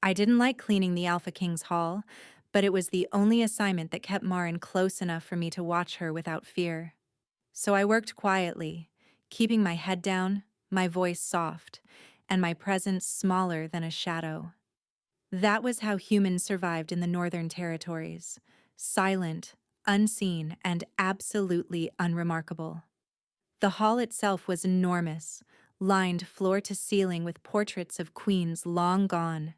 I didn't like cleaning the Alpha King's hall, but it was the only assignment that kept Marin close enough for me to watch her without fear. So I worked quietly, keeping my head down, my voice soft, and my presence smaller than a shadow. That was how humans survived in the Northern Territories. Silent, unseen, and absolutely unremarkable. The hall itself was enormous, lined floor to ceiling with portraits of queens long gone.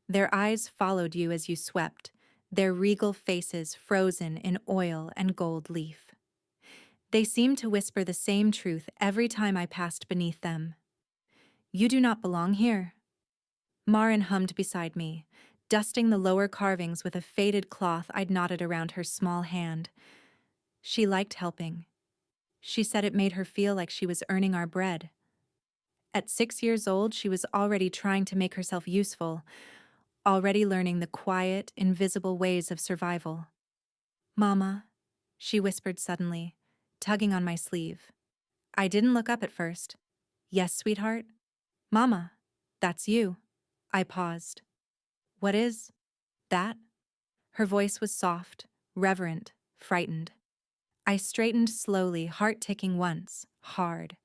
Their eyes followed you as you swept, their regal faces frozen in oil and gold leaf. They seemed to whisper the same truth every time I passed beneath them. You do not belong here. Marin hummed beside me, dusting the lower carvings with a faded cloth I'd knotted around her small hand. She liked helping. She said it made her feel like she was earning our bread. At 6 years old, she was already trying to make herself useful, already learning the quiet, invisible ways of survival. Mama, she whispered suddenly, tugging on my sleeve. I didn't look up at first. Yes, sweetheart? Mama, that's you. I paused. What is that? Her voice was soft, reverent, frightened. I straightened slowly, heart ticking once, hard.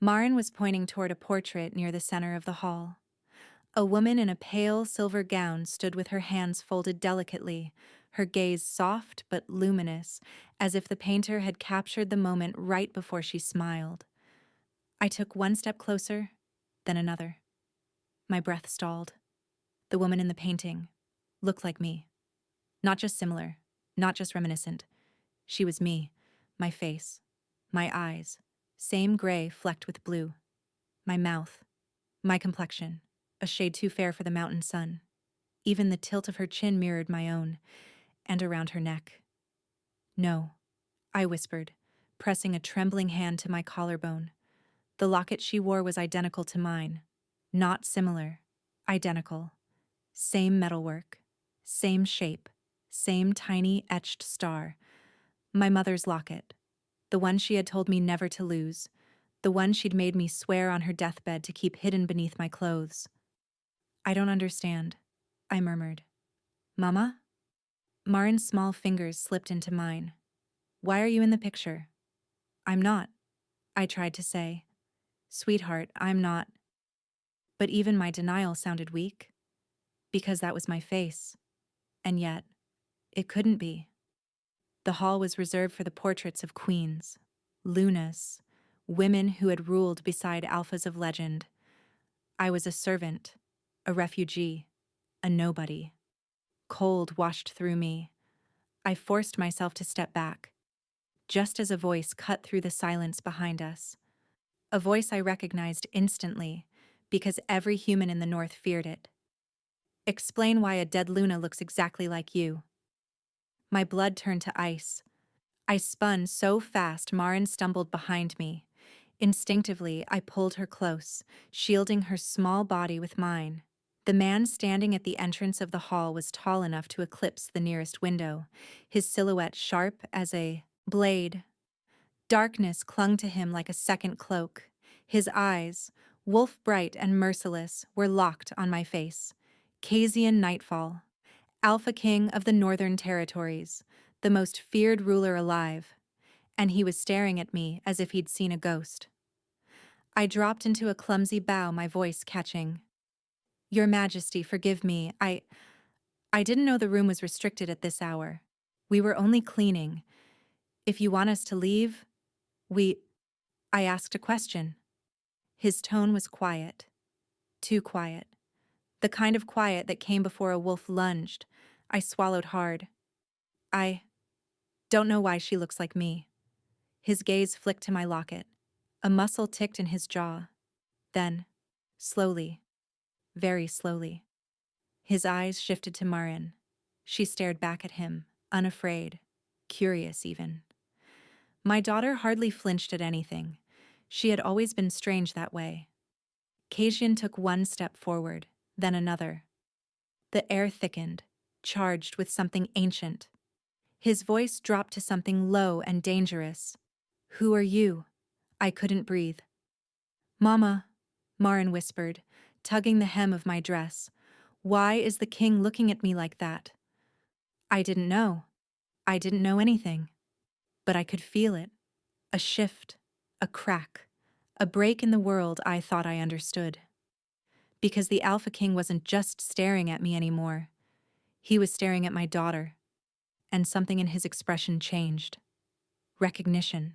Marin was pointing toward a portrait near the center of the hall. A woman in a pale silver gown stood with her hands folded delicately, her gaze soft but luminous, as if the painter had captured the moment right before she smiled. I took one step closer, then another. My breath stalled. The woman in the painting looked like me. Not just similar, not just reminiscent. She was me, my face, my eyes, same gray flecked with blue. My mouth, my complexion, a shade too fair for the mountain sun. Even the tilt of her chin mirrored my own, and around her neck. No, I whispered, pressing a trembling hand to my collarbone. The locket she wore was identical to mine. Not similar, identical. Same metalwork, same shape, same tiny etched star. My mother's locket, the one she had told me never to lose, the one she'd made me swear on her deathbed to keep hidden beneath my clothes. I don't understand, I murmured. Mama? Marin's small fingers slipped into mine. Why are you in the picture? I'm not, I tried to say. Sweetheart, I'm not. But even my denial sounded weak, because that was my face. And yet, it couldn't be. The hall was reserved for the portraits of queens, lunas, women who had ruled beside alphas of legend. I was a servant, a refugee, a nobody. Cold washed through me. I forced myself to step back, just as a voice cut through the silence behind us. A voice I recognized instantly, because every human in the North feared it. Explain why a dead Luna looks exactly like you. My blood turned to ice. I spun so fast Marin stumbled behind me. Instinctively, I pulled her close, shielding her small body with mine. The man standing at the entrance of the hall was tall enough to eclipse the nearest window, his silhouette sharp as a blade. Darkness clung to him like a second cloak. His eyes, wolf-bright and merciless, were locked on my face. Casian Nightfall, Alpha King of the Northern Territories, the most feared ruler alive. And he was staring at me as if he'd seen a ghost. I dropped into a clumsy bow, my voice catching. Your Majesty, forgive me, I didn't know the room was restricted at this hour. We were only cleaning. If you want us to leave, I asked a question. His tone was quiet. Too quiet. The kind of quiet that came before a wolf lunged. I swallowed hard. I don't know why she looks like me. His gaze flicked to my locket. A muscle ticked in his jaw. Then, slowly, very slowly, his eyes shifted to Marin. She stared back at him, unafraid, curious even. My daughter hardly flinched at anything. She had always been strange that way. Kasian took one step forward, then another. The air thickened, charged with something ancient. His voice dropped to something low and dangerous. Who are you? I couldn't breathe. Mama, Marin whispered, tugging the hem of my dress. Why is the king looking at me like that? I didn't know. I didn't know anything. But I could feel it. A shift, a crack, a break in the world I thought I understood. Because the Alpha King wasn't just staring at me anymore. He was staring at my daughter, and something in his expression changed. Recognition,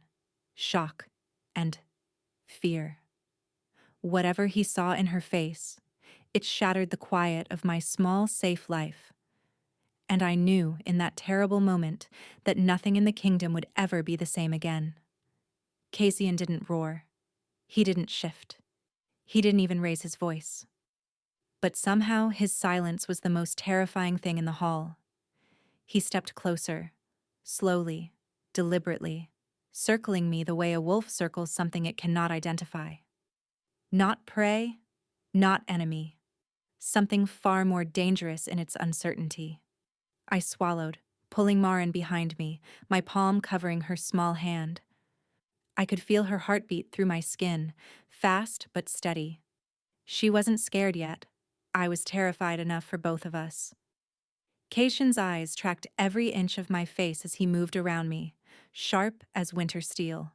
shock, and fear. Whatever he saw in her face, it shattered the quiet of my small, safe life. And I knew in that terrible moment that nothing in the kingdom would ever be the same again. Cassian didn't roar. He didn't shift. He didn't even raise his voice. But somehow his silence was the most terrifying thing in the hall. He stepped closer, slowly, deliberately, circling me the way a wolf circles something it cannot identify. Not prey, not enemy. Something far more dangerous in its uncertainty. I swallowed, pulling Marin behind me, my palm covering her small hand. I could feel her heartbeat through my skin, fast but steady. She wasn't scared yet. I was terrified enough for both of us. Caitian's eyes tracked every inch of my face as he moved around me, sharp as winter steel.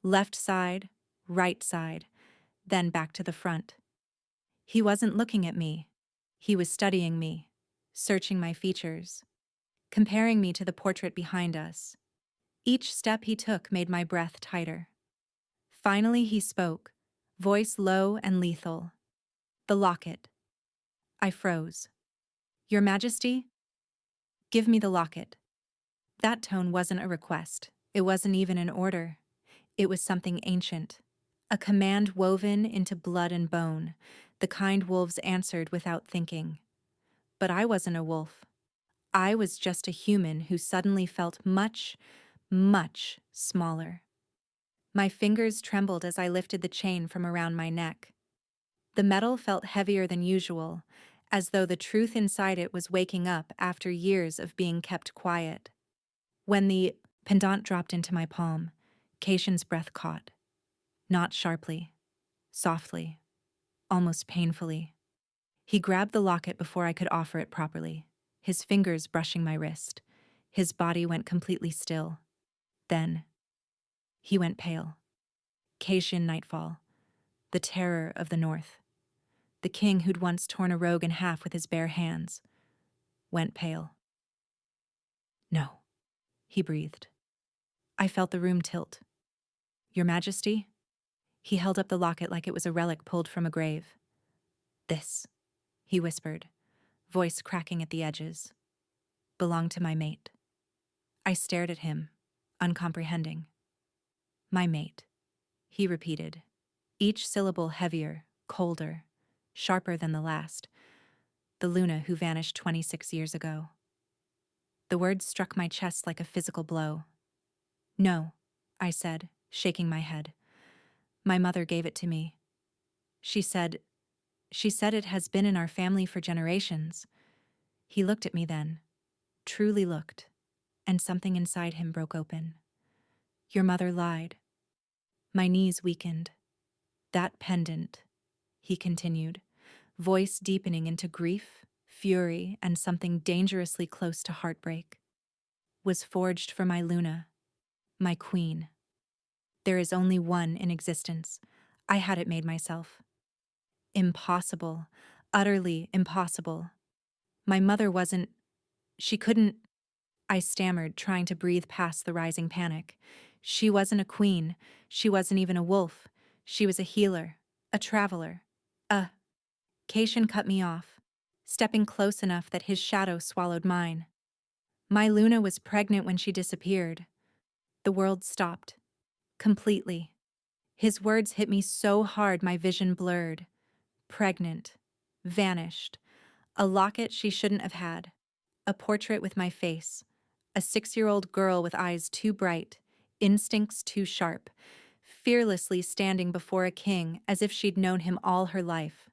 Left side, right side, then back to the front. He wasn't looking at me. He was studying me, searching my features, comparing me to the portrait behind us. Each step he took made my breath tighter. Finally he spoke, voice low and lethal. "The locket." I froze. "Your Majesty? Give me the locket." That tone wasn't a request. It wasn't even an order. It was something ancient. A command woven into blood and bone, the kind wolves answered without thinking. But I wasn't a wolf. I was just a human who suddenly felt much, much smaller. My fingers trembled as I lifted the chain from around my neck. The metal felt heavier than usual, as though the truth inside it was waking up after years of being kept quiet. When the pendant dropped into my palm, Caitian's breath caught. Not sharply, softly, almost painfully. He grabbed the locket before I could offer it properly, his fingers brushing my wrist. His body went completely still. Then, he went pale. Caitian Nightfall, the terror of the north. The king who'd once torn a rogue in half with his bare hands, went pale. "No," he breathed. I felt the room tilt. "Your Majesty?" He held up the locket like it was a relic pulled from a grave. "This," he whispered, voice cracking at the edges, "belonged to my mate." I stared at him, uncomprehending. "My mate," he repeated, each syllable heavier, colder, sharper than the last. "The Luna who vanished 26 years ago." The words struck my chest like a physical blow. "No," I said, shaking my head. "My mother gave it to me. She said it has been in our family for generations." He looked at me then, truly looked, and something inside him broke open. "Your mother lied." My knees weakened. "That pendant," he continued, voice deepening into grief, fury, and something dangerously close to heartbreak, "was forged for my Luna, my queen. There is only one in existence. I had it made myself." Impossible, utterly impossible. My mother wasn't, she couldn't, I stammered, trying to breathe past the rising panic. She wasn't a queen. She wasn't even a wolf. She was a healer, a traveler, Caitian cut me off, stepping close enough that his shadow swallowed mine. "My Luna was pregnant when she disappeared." The world stopped. Completely. His words hit me so hard my vision blurred. Pregnant. Vanished. A locket she shouldn't have had. A portrait with my face. A 6-year-old girl with eyes too bright, instincts too sharp, fearlessly standing before a king as if she'd known him all her life.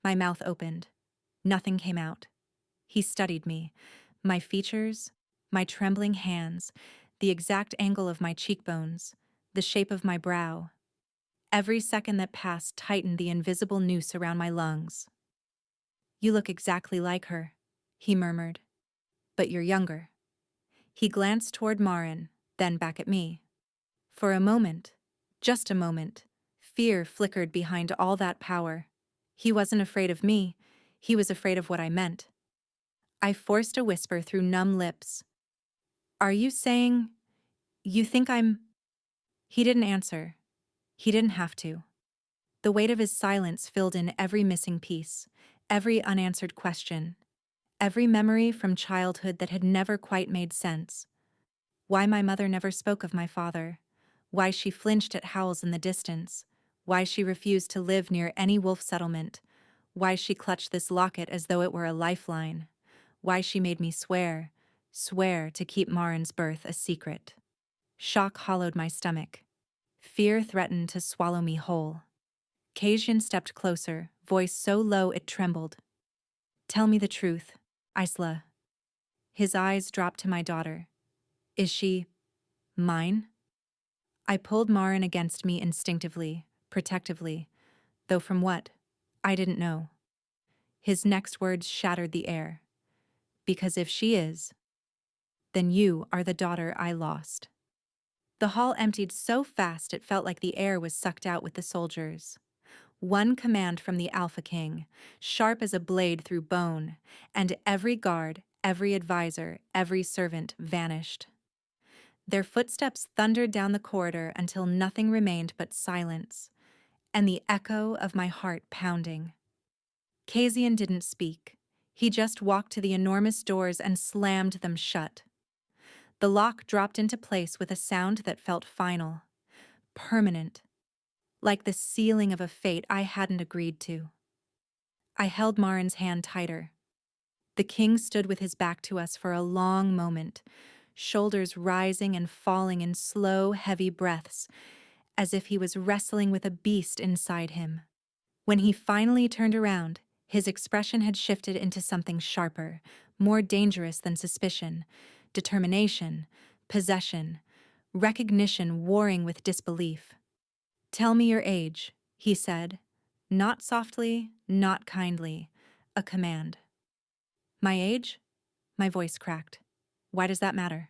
My mouth opened. Nothing came out. He studied me. My features, my trembling hands, the exact angle of my cheekbones, the shape of my brow. Every second that passed tightened the invisible noose around my lungs. You look exactly like her, he murmured. But you're younger. He glanced toward Marin, then back at me. For a moment, just a moment, fear flickered behind all that power. He wasn't afraid of me, he was afraid of what I meant. I forced a whisper through numb lips. Are you saying you think I'm... He didn't answer. He didn't have to. The weight of his silence filled in every missing piece, every unanswered question, every memory from childhood that had never quite made sense. Why my mother never spoke of my father, why she flinched at howls in the distance, why she refused to live near any wolf settlement, why she clutched this locket as though it were a lifeline, why she made me swear to keep Marin's birth a secret. Shock hollowed my stomach. Fear threatened to swallow me whole. Kasian stepped closer, voice so low it trembled. Tell me the truth, Isla. His eyes dropped to my daughter. Is she... mine? I pulled Marin against me instinctively, protectively, though from what? I didn't know. His next words shattered the air. Because if she is, then you are the daughter I lost. The hall emptied so fast it felt like the air was sucked out with the soldiers. One command from the Alpha King, sharp as a blade through bone, and every guard, every advisor, every servant vanished. Their footsteps thundered down the corridor until nothing remained but silence, and the echo of my heart pounding. Kasian didn't speak. He just walked to the enormous doors and slammed them shut. The lock dropped into place with a sound that felt final, permanent, like the sealing of a fate I hadn't agreed to. I held Marin's hand tighter. The king stood with his back to us for a long moment, shoulders rising and falling in slow, heavy breaths, as if he was wrestling with a beast inside him. When he finally turned around, his expression had shifted into something sharper, more dangerous than suspicion, determination, possession, recognition warring with disbelief. Tell me your age, he said, not softly, not kindly, a command. My age? My voice cracked. Why does that matter?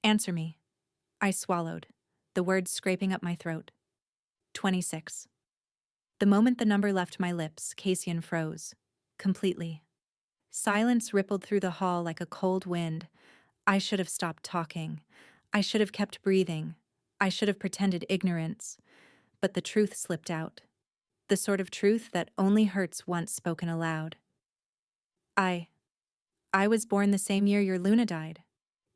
Answer me. I swallowed, the words scraping up my throat. 26. The moment the number left my lips, Kasian froze. Completely. Silence rippled through the hall like a cold wind. I should have stopped talking. I should have kept breathing. I should have pretended ignorance. But the truth slipped out. The sort of truth that only hurts once spoken aloud. I was born the same year your Luna died.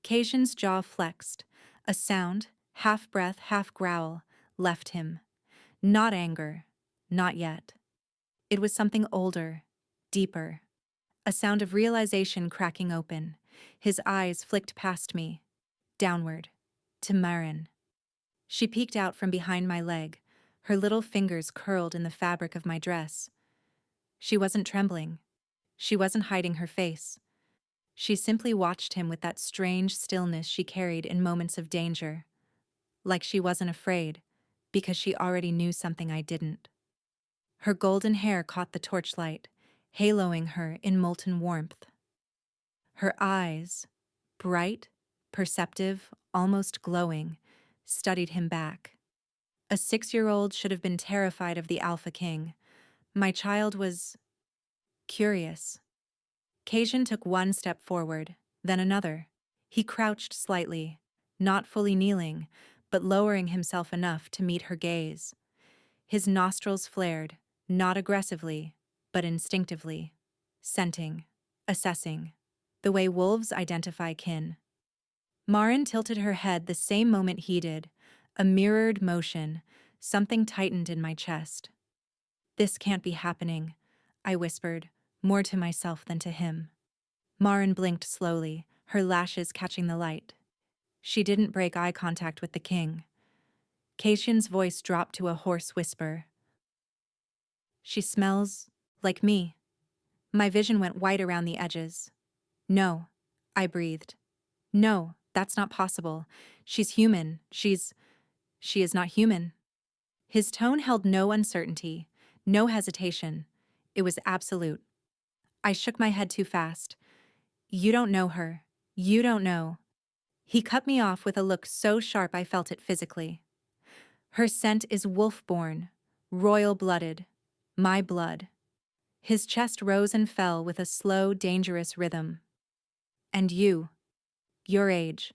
Kasian's jaw flexed. A sound, half breath, half growl, left him. Not anger. Not yet. It was something older, deeper. A sound of realization cracking open. His eyes flicked past me, downward, to Marin. She peeked out from behind my leg, her little fingers curled in the fabric of my dress. She wasn't trembling. She wasn't hiding her face. She simply watched him with that strange stillness she carried in moments of danger. Like she wasn't afraid, because she already knew something I didn't. Her golden hair caught the torchlight, haloing her in molten warmth. Her eyes, bright, perceptive, almost glowing, studied him back. A 6-year-old should have been terrified of the Alpha King. My child was curious. Kasian took one step forward, then another. He crouched slightly, not fully kneeling, but lowering himself enough to meet her gaze. His nostrils flared, not aggressively, but instinctively, scenting, assessing, the way wolves identify kin. Marin tilted her head the same moment he did, a mirrored motion, something tightened in my chest. This can't be happening, I whispered, more to myself than to him. Marin blinked slowly, her lashes catching the light. She didn't break eye contact with the king. Kasian's voice dropped to a hoarse whisper. She smells like me. My vision went white around the edges. No, I breathed. No, that's not possible. She's human. She is not human. His tone held no uncertainty, no hesitation. It was absolute. I shook my head too fast. You don't know her. You don't know. He cut me off with a look so sharp I felt it physically. Her scent is wolf-born, royal-blooded, my blood. His chest rose and fell with a slow, dangerous rhythm. And you, your age,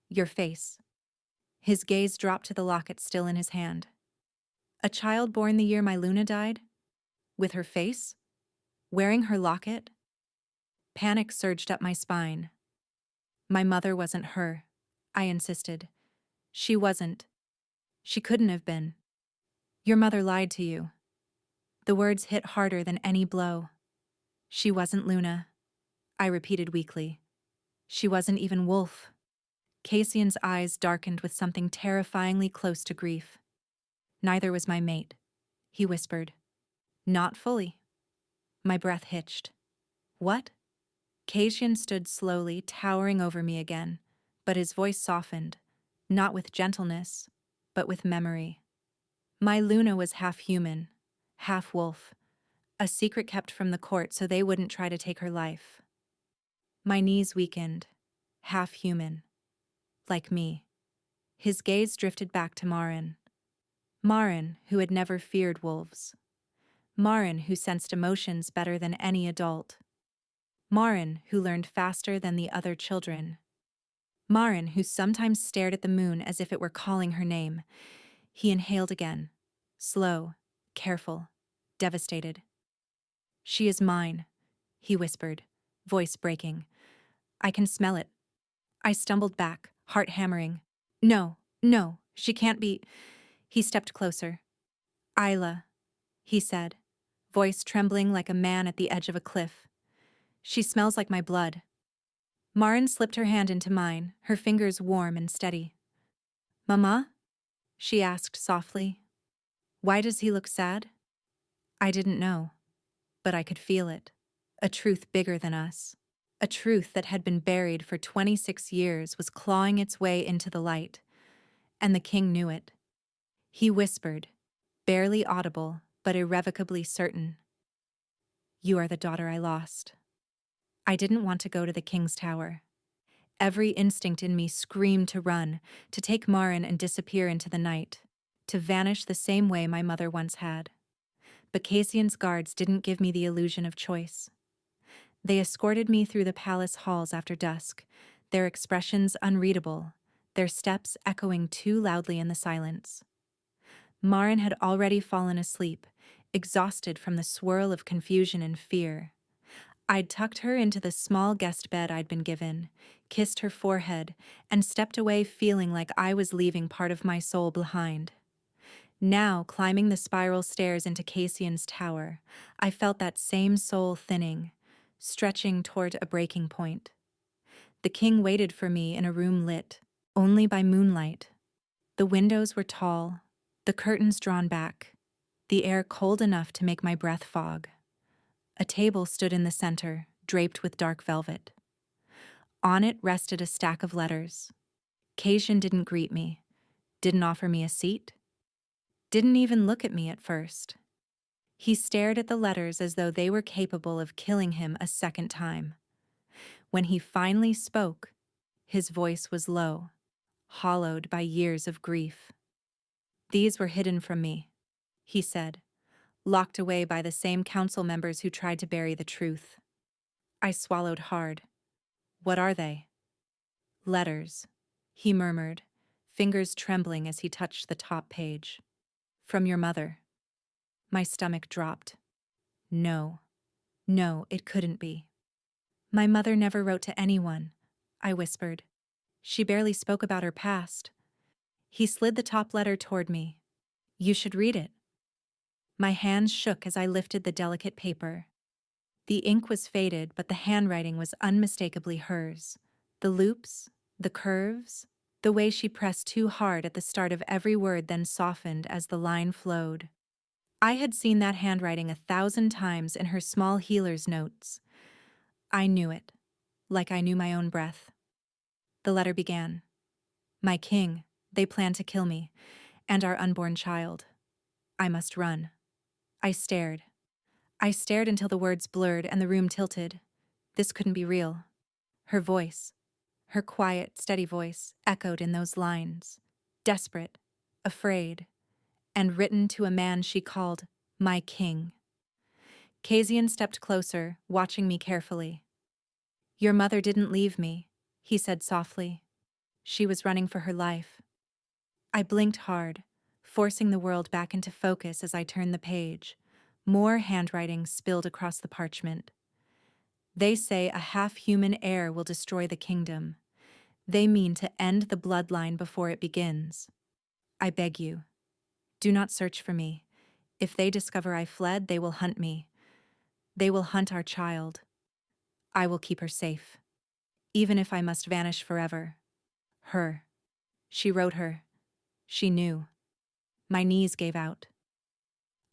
your face. His gaze dropped to the locket still in his hand. A child born the year my Luna died? With her face? Wearing her locket? Panic surged up my spine. My mother wasn't her, I insisted. She wasn't. She couldn't have been. Your mother lied to you. The words hit harder than any blow. She wasn't Luna, I repeated weakly. She wasn't even Wolf. Cassian's eyes darkened with something terrifyingly close to grief. Neither was my mate, he whispered. Not fully. My breath hitched. What? Cassian stood slowly, towering over me again, but his voice softened, not with gentleness, but with memory. My Luna was half human, half wolf, a secret kept from the court so they wouldn't try to take her life. My knees weakened, half human, like me. His gaze drifted back to Marin. Marin, who had never feared wolves. Marin, who sensed emotions better than any adult. Marin, who learned faster than the other children. Marin, who sometimes stared at the moon as if it were calling her name. He inhaled again, slow, careful, devastated. She is mine, he whispered, voice breaking. I can smell it. I stumbled back, heart hammering. No, no, she can't be. He stepped closer. Isla, he said, voice trembling like a man at the edge of a cliff. She smells like my blood. Marin slipped her hand into mine, her fingers warm and steady. Mama? She asked softly. Why does he look sad? I didn't know, but I could feel it. A truth bigger than us. A truth that had been buried for 26 years was clawing its way into the light, and the king knew it. He whispered, barely audible, but irrevocably certain. You are the daughter I lost. I didn't want to go to the king's tower. Every instinct in me screamed to run, to take Marin and disappear into the night, to vanish the same way my mother once had. But Cassian's guards didn't give me the illusion of choice. They escorted me through the palace halls after dusk, their expressions unreadable, their steps echoing too loudly in the silence. Marin had already fallen asleep, exhausted from the swirl of confusion and fear. I'd tucked her into the small guest bed I'd been given, kissed her forehead, and stepped away feeling like I was leaving part of my soul behind. Now, climbing the spiral stairs into Cassian's tower, I felt that same soul thinning, stretching toward a breaking point. The king waited for me in a room lit only by moonlight. The windows were tall, the curtains drawn back, the air cold enough to make my breath fog. A table stood in the center, draped with dark velvet. On it rested a stack of letters. Cassian didn't greet me, didn't offer me a seat, didn't even look at me at first. He stared at the letters as though they were capable of killing him a second time. When he finally spoke, his voice was low, hollowed by years of grief. These were hidden from me, he said, locked away by the same council members who tried to bury the truth. I swallowed hard. What are they? Letters, he murmured, fingers trembling as he touched the top page. From your mother. My stomach dropped. No, it couldn't be. My mother never wrote to anyone, I whispered. She barely spoke about her past. He slid the top letter toward me. You should read it. My hands shook as I lifted the delicate paper. The ink was faded, but the handwriting was unmistakably hers. The loops, the curves, the way she pressed too hard at the start of every word then softened as the line flowed. I had seen that handwriting 1,000 times in her small healer's notes. I knew it, like I knew my own breath. The letter began. My king, they plan to kill me, and our unborn child. I must run. I stared. I stared until the words blurred and the room tilted. This couldn't be real. Her voice, her quiet, steady voice, echoed in those lines. Desperate, afraid, and written to a man she called my king. Kasian stepped closer, watching me carefully. Your mother didn't leave me, he said softly. She was running for her life. I blinked hard, forcing the world back into focus as I turned the page. More handwriting spilled across the parchment. They say a half-human heir will destroy the kingdom. They mean to end the bloodline before it begins. I beg you, do not search for me. If they discover I fled, they will hunt me. They will hunt our child. I will keep her safe, even if I must vanish forever. Her. She wrote her. She knew. My knees gave out.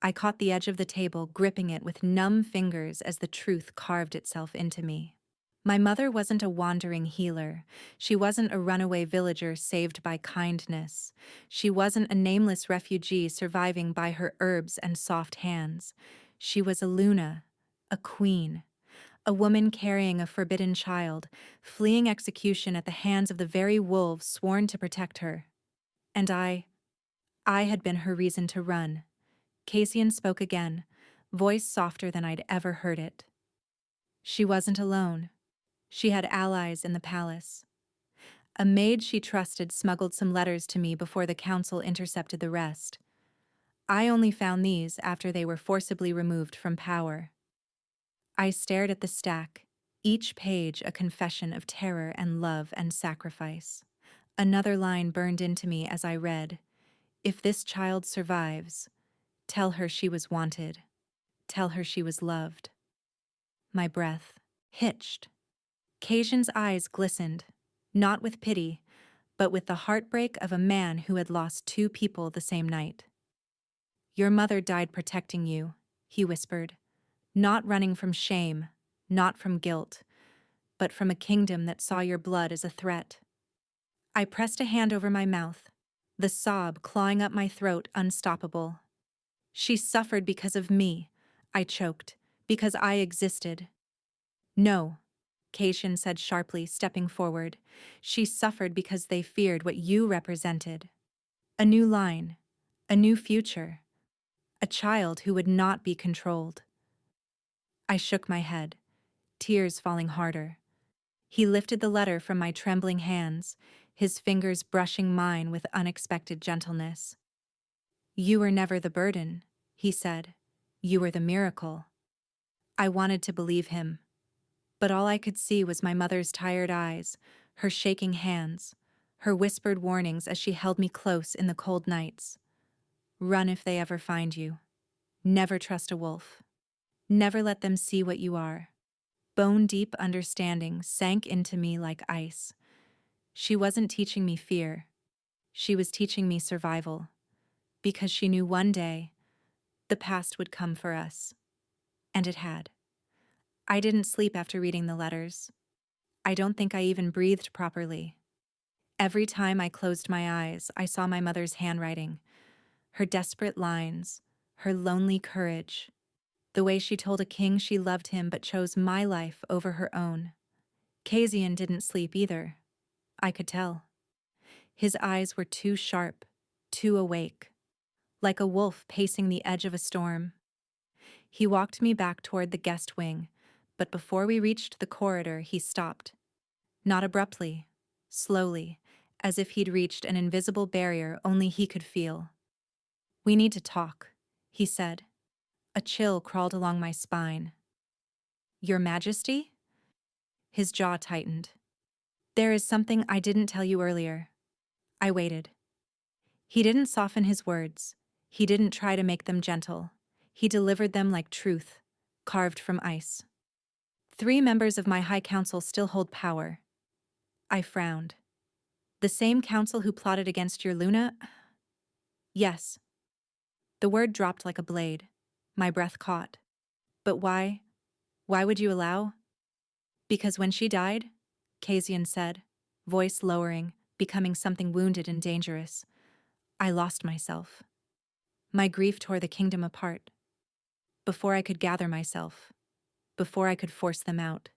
I caught the edge of the table, gripping it with numb fingers as the truth carved itself into me. My mother wasn't a wandering healer. She wasn't a runaway villager saved by kindness. She wasn't a nameless refugee surviving by her herbs and soft hands. She was a Luna, a queen, a woman carrying a forbidden child, fleeing execution at the hands of the very wolves sworn to protect her. And I had been her reason to run. Kasian spoke again, voice softer than I'd ever heard it. She wasn't alone. She had allies in the palace. A maid she trusted smuggled some letters to me before the council intercepted the rest. I only found these after they were forcibly removed from power. I stared at the stack, each page a confession of terror and love and sacrifice. Another line burned into me as I read, "If this child survives, tell her she was wanted. Tell her she was loved." My breath hitched. Kasian's eyes glistened, not with pity, but with the heartbreak of a man who had lost two people the same night. Your mother died protecting you, he whispered, not running from shame, not from guilt, but from a kingdom that saw your blood as a threat. I pressed a hand over my mouth, the sob clawing up my throat unstoppable. She suffered because of me, I choked, because I existed. No, Kasian said sharply, stepping forward. She suffered because they feared what you represented. A new line, a new future, a child who would not be controlled. I shook my head, tears falling harder. He lifted the letter from my trembling hands, his fingers brushing mine with unexpected gentleness. You were never the burden, he said. You were the miracle. I wanted to believe him, but all I could see was my mother's tired eyes, her shaking hands, her whispered warnings as she held me close in the cold nights. Run if they ever find you. Never trust a wolf. Never let them see what you are. Bone-deep understanding sank into me like ice. She wasn't teaching me fear. She was teaching me survival, because she knew one day the past would come for us. And it had. I didn't sleep after reading the letters. I don't think I even breathed properly. Every time I closed my eyes, I saw my mother's handwriting, her desperate lines, her lonely courage, the way she told a king she loved him but chose my life over her own. Kasian didn't sleep either. I could tell. His eyes were too sharp, too awake, like a wolf pacing the edge of a storm. He walked me back toward the guest wing, but before we reached the corridor, he stopped. Not abruptly, slowly, as if he'd reached an invisible barrier only he could feel. We need to talk, he said. A chill crawled along my spine. Your Majesty? His jaw tightened. There is something I didn't tell you earlier. I waited. He didn't soften his words. He didn't try to make them gentle. He delivered them like truth, carved from ice. 3 members of my High Council still hold power. I frowned. The same council who plotted against your Luna? Yes. The word dropped like a blade. My breath caught. But why? Why would you allow? Because when she died, Kasian said, voice lowering, becoming something wounded and dangerous, I lost myself. My grief tore the kingdom apart. before I could gather myself, before I could force them out.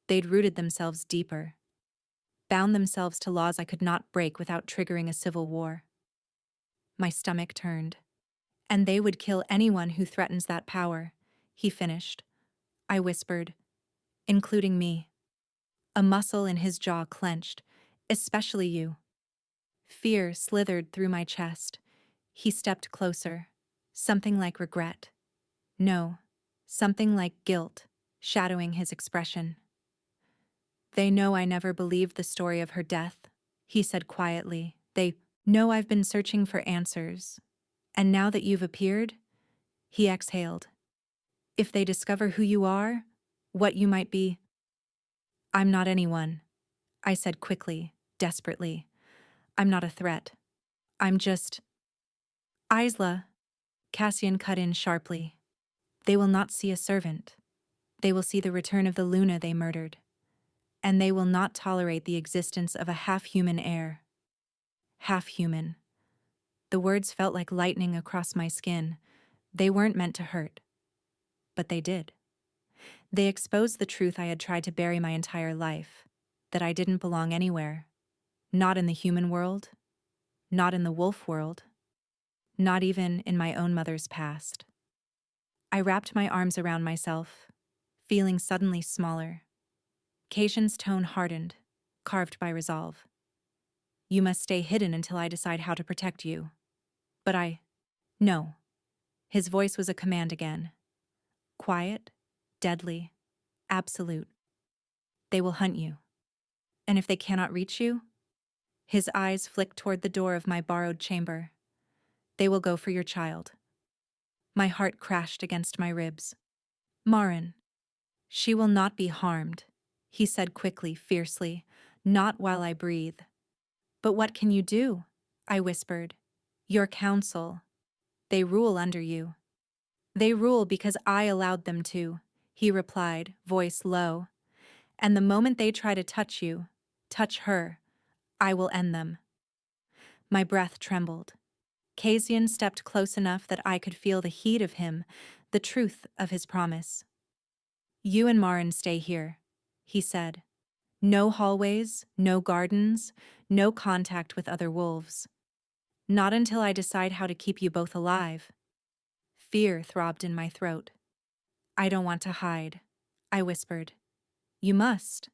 They'd rooted themselves deeper, bound themselves to laws I could not break without triggering a civil war. My stomach turned. And they would kill anyone who threatens that power, he finished. I whispered, including me. A muscle in his jaw clenched, especially you. Fear slithered through my chest. He stepped closer, something like regret. No, something like guilt, shadowing his expression. They know I never believed the story of her death, he said quietly. They know I've been searching for answers. And now that you've appeared, he exhaled. If they discover who you are, what you might be. I'm not anyone, I said quickly, desperately. I'm not a threat. I'm just. Isla, Cassian cut in sharply. They will not see a servant. They will see the return of the Luna they murdered. And they will not tolerate the existence of a half-human heir. Half-human. The words felt like lightning across my skin. They weren't meant to hurt. But they did. They exposed the truth I had tried to bury my entire life, that I didn't belong anywhere. Not in the human world, not in the wolf world, not even in my own mother's past. I wrapped my arms around myself, feeling suddenly smaller. Caitian's tone hardened, carved by resolve. You must stay hidden until I decide how to protect you. But No. His voice was a command again. Quiet, deadly, absolute. They will hunt you. And if they cannot reach you, his eyes flicked toward the door of my borrowed chamber. They will go for your child. My heart crashed against my ribs. Marin, she will not be harmed, he said quickly, fiercely, not while I breathe. But what can you do? I whispered. Your council. They rule under you. They rule because I allowed them to, he replied, voice low. And the moment they try to touch you, touch her, I will end them. My breath trembled. Cassian stepped close enough that I could feel the heat of him, the truth of his promise. You and Marin stay here, he said. No hallways, no gardens, no contact with other wolves. Not until I decide how to keep you both alive. Fear throbbed in my throat. I don't want to hide, I whispered. You must.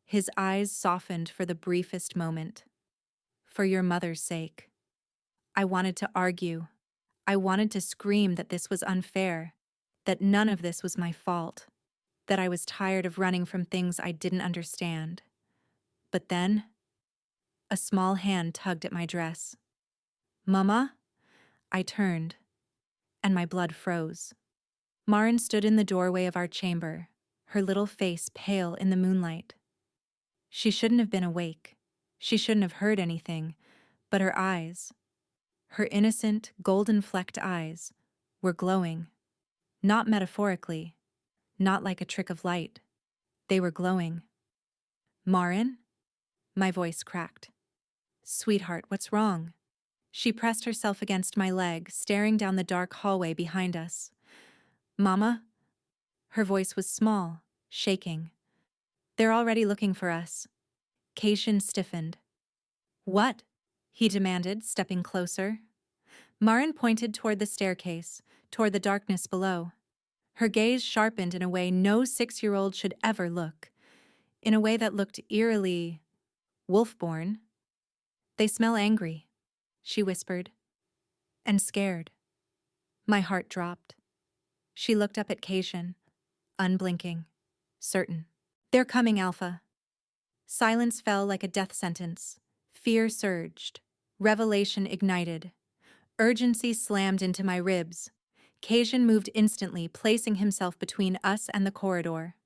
His eyes softened for the briefest moment. For your mother's sake. I wanted to argue. I wanted to scream that this was unfair, that none of this was my fault, that I was tired of running from things I didn't understand. But then, a small hand tugged at my dress. Mama? I turned, and my blood froze. Marin stood in the doorway of our chamber, her little face pale in the moonlight. She shouldn't have been awake. She shouldn't have heard anything, but her eyes, her innocent, golden-flecked eyes, were glowing. Not metaphorically, not like a trick of light. They were glowing. Marin? My voice cracked. Sweetheart, what's wrong? She pressed herself against my leg, staring down the dark hallway behind us. Mama? Her voice was small, shaking. They're already looking for us. Caitian stiffened. What? He demanded, stepping closer. Marin pointed toward the staircase, toward the darkness below. Her gaze sharpened in a way no 6-year-old should ever look, in a way that looked eerily wolf-born. They smell angry, she whispered, and scared. My heart dropped. She looked up at Caitian, unblinking, certain. They're coming, Alpha. Silence fell like a death sentence. Fear surged. Revelation ignited. Urgency slammed into my ribs. Caitian moved instantly, placing himself between us and the corridor.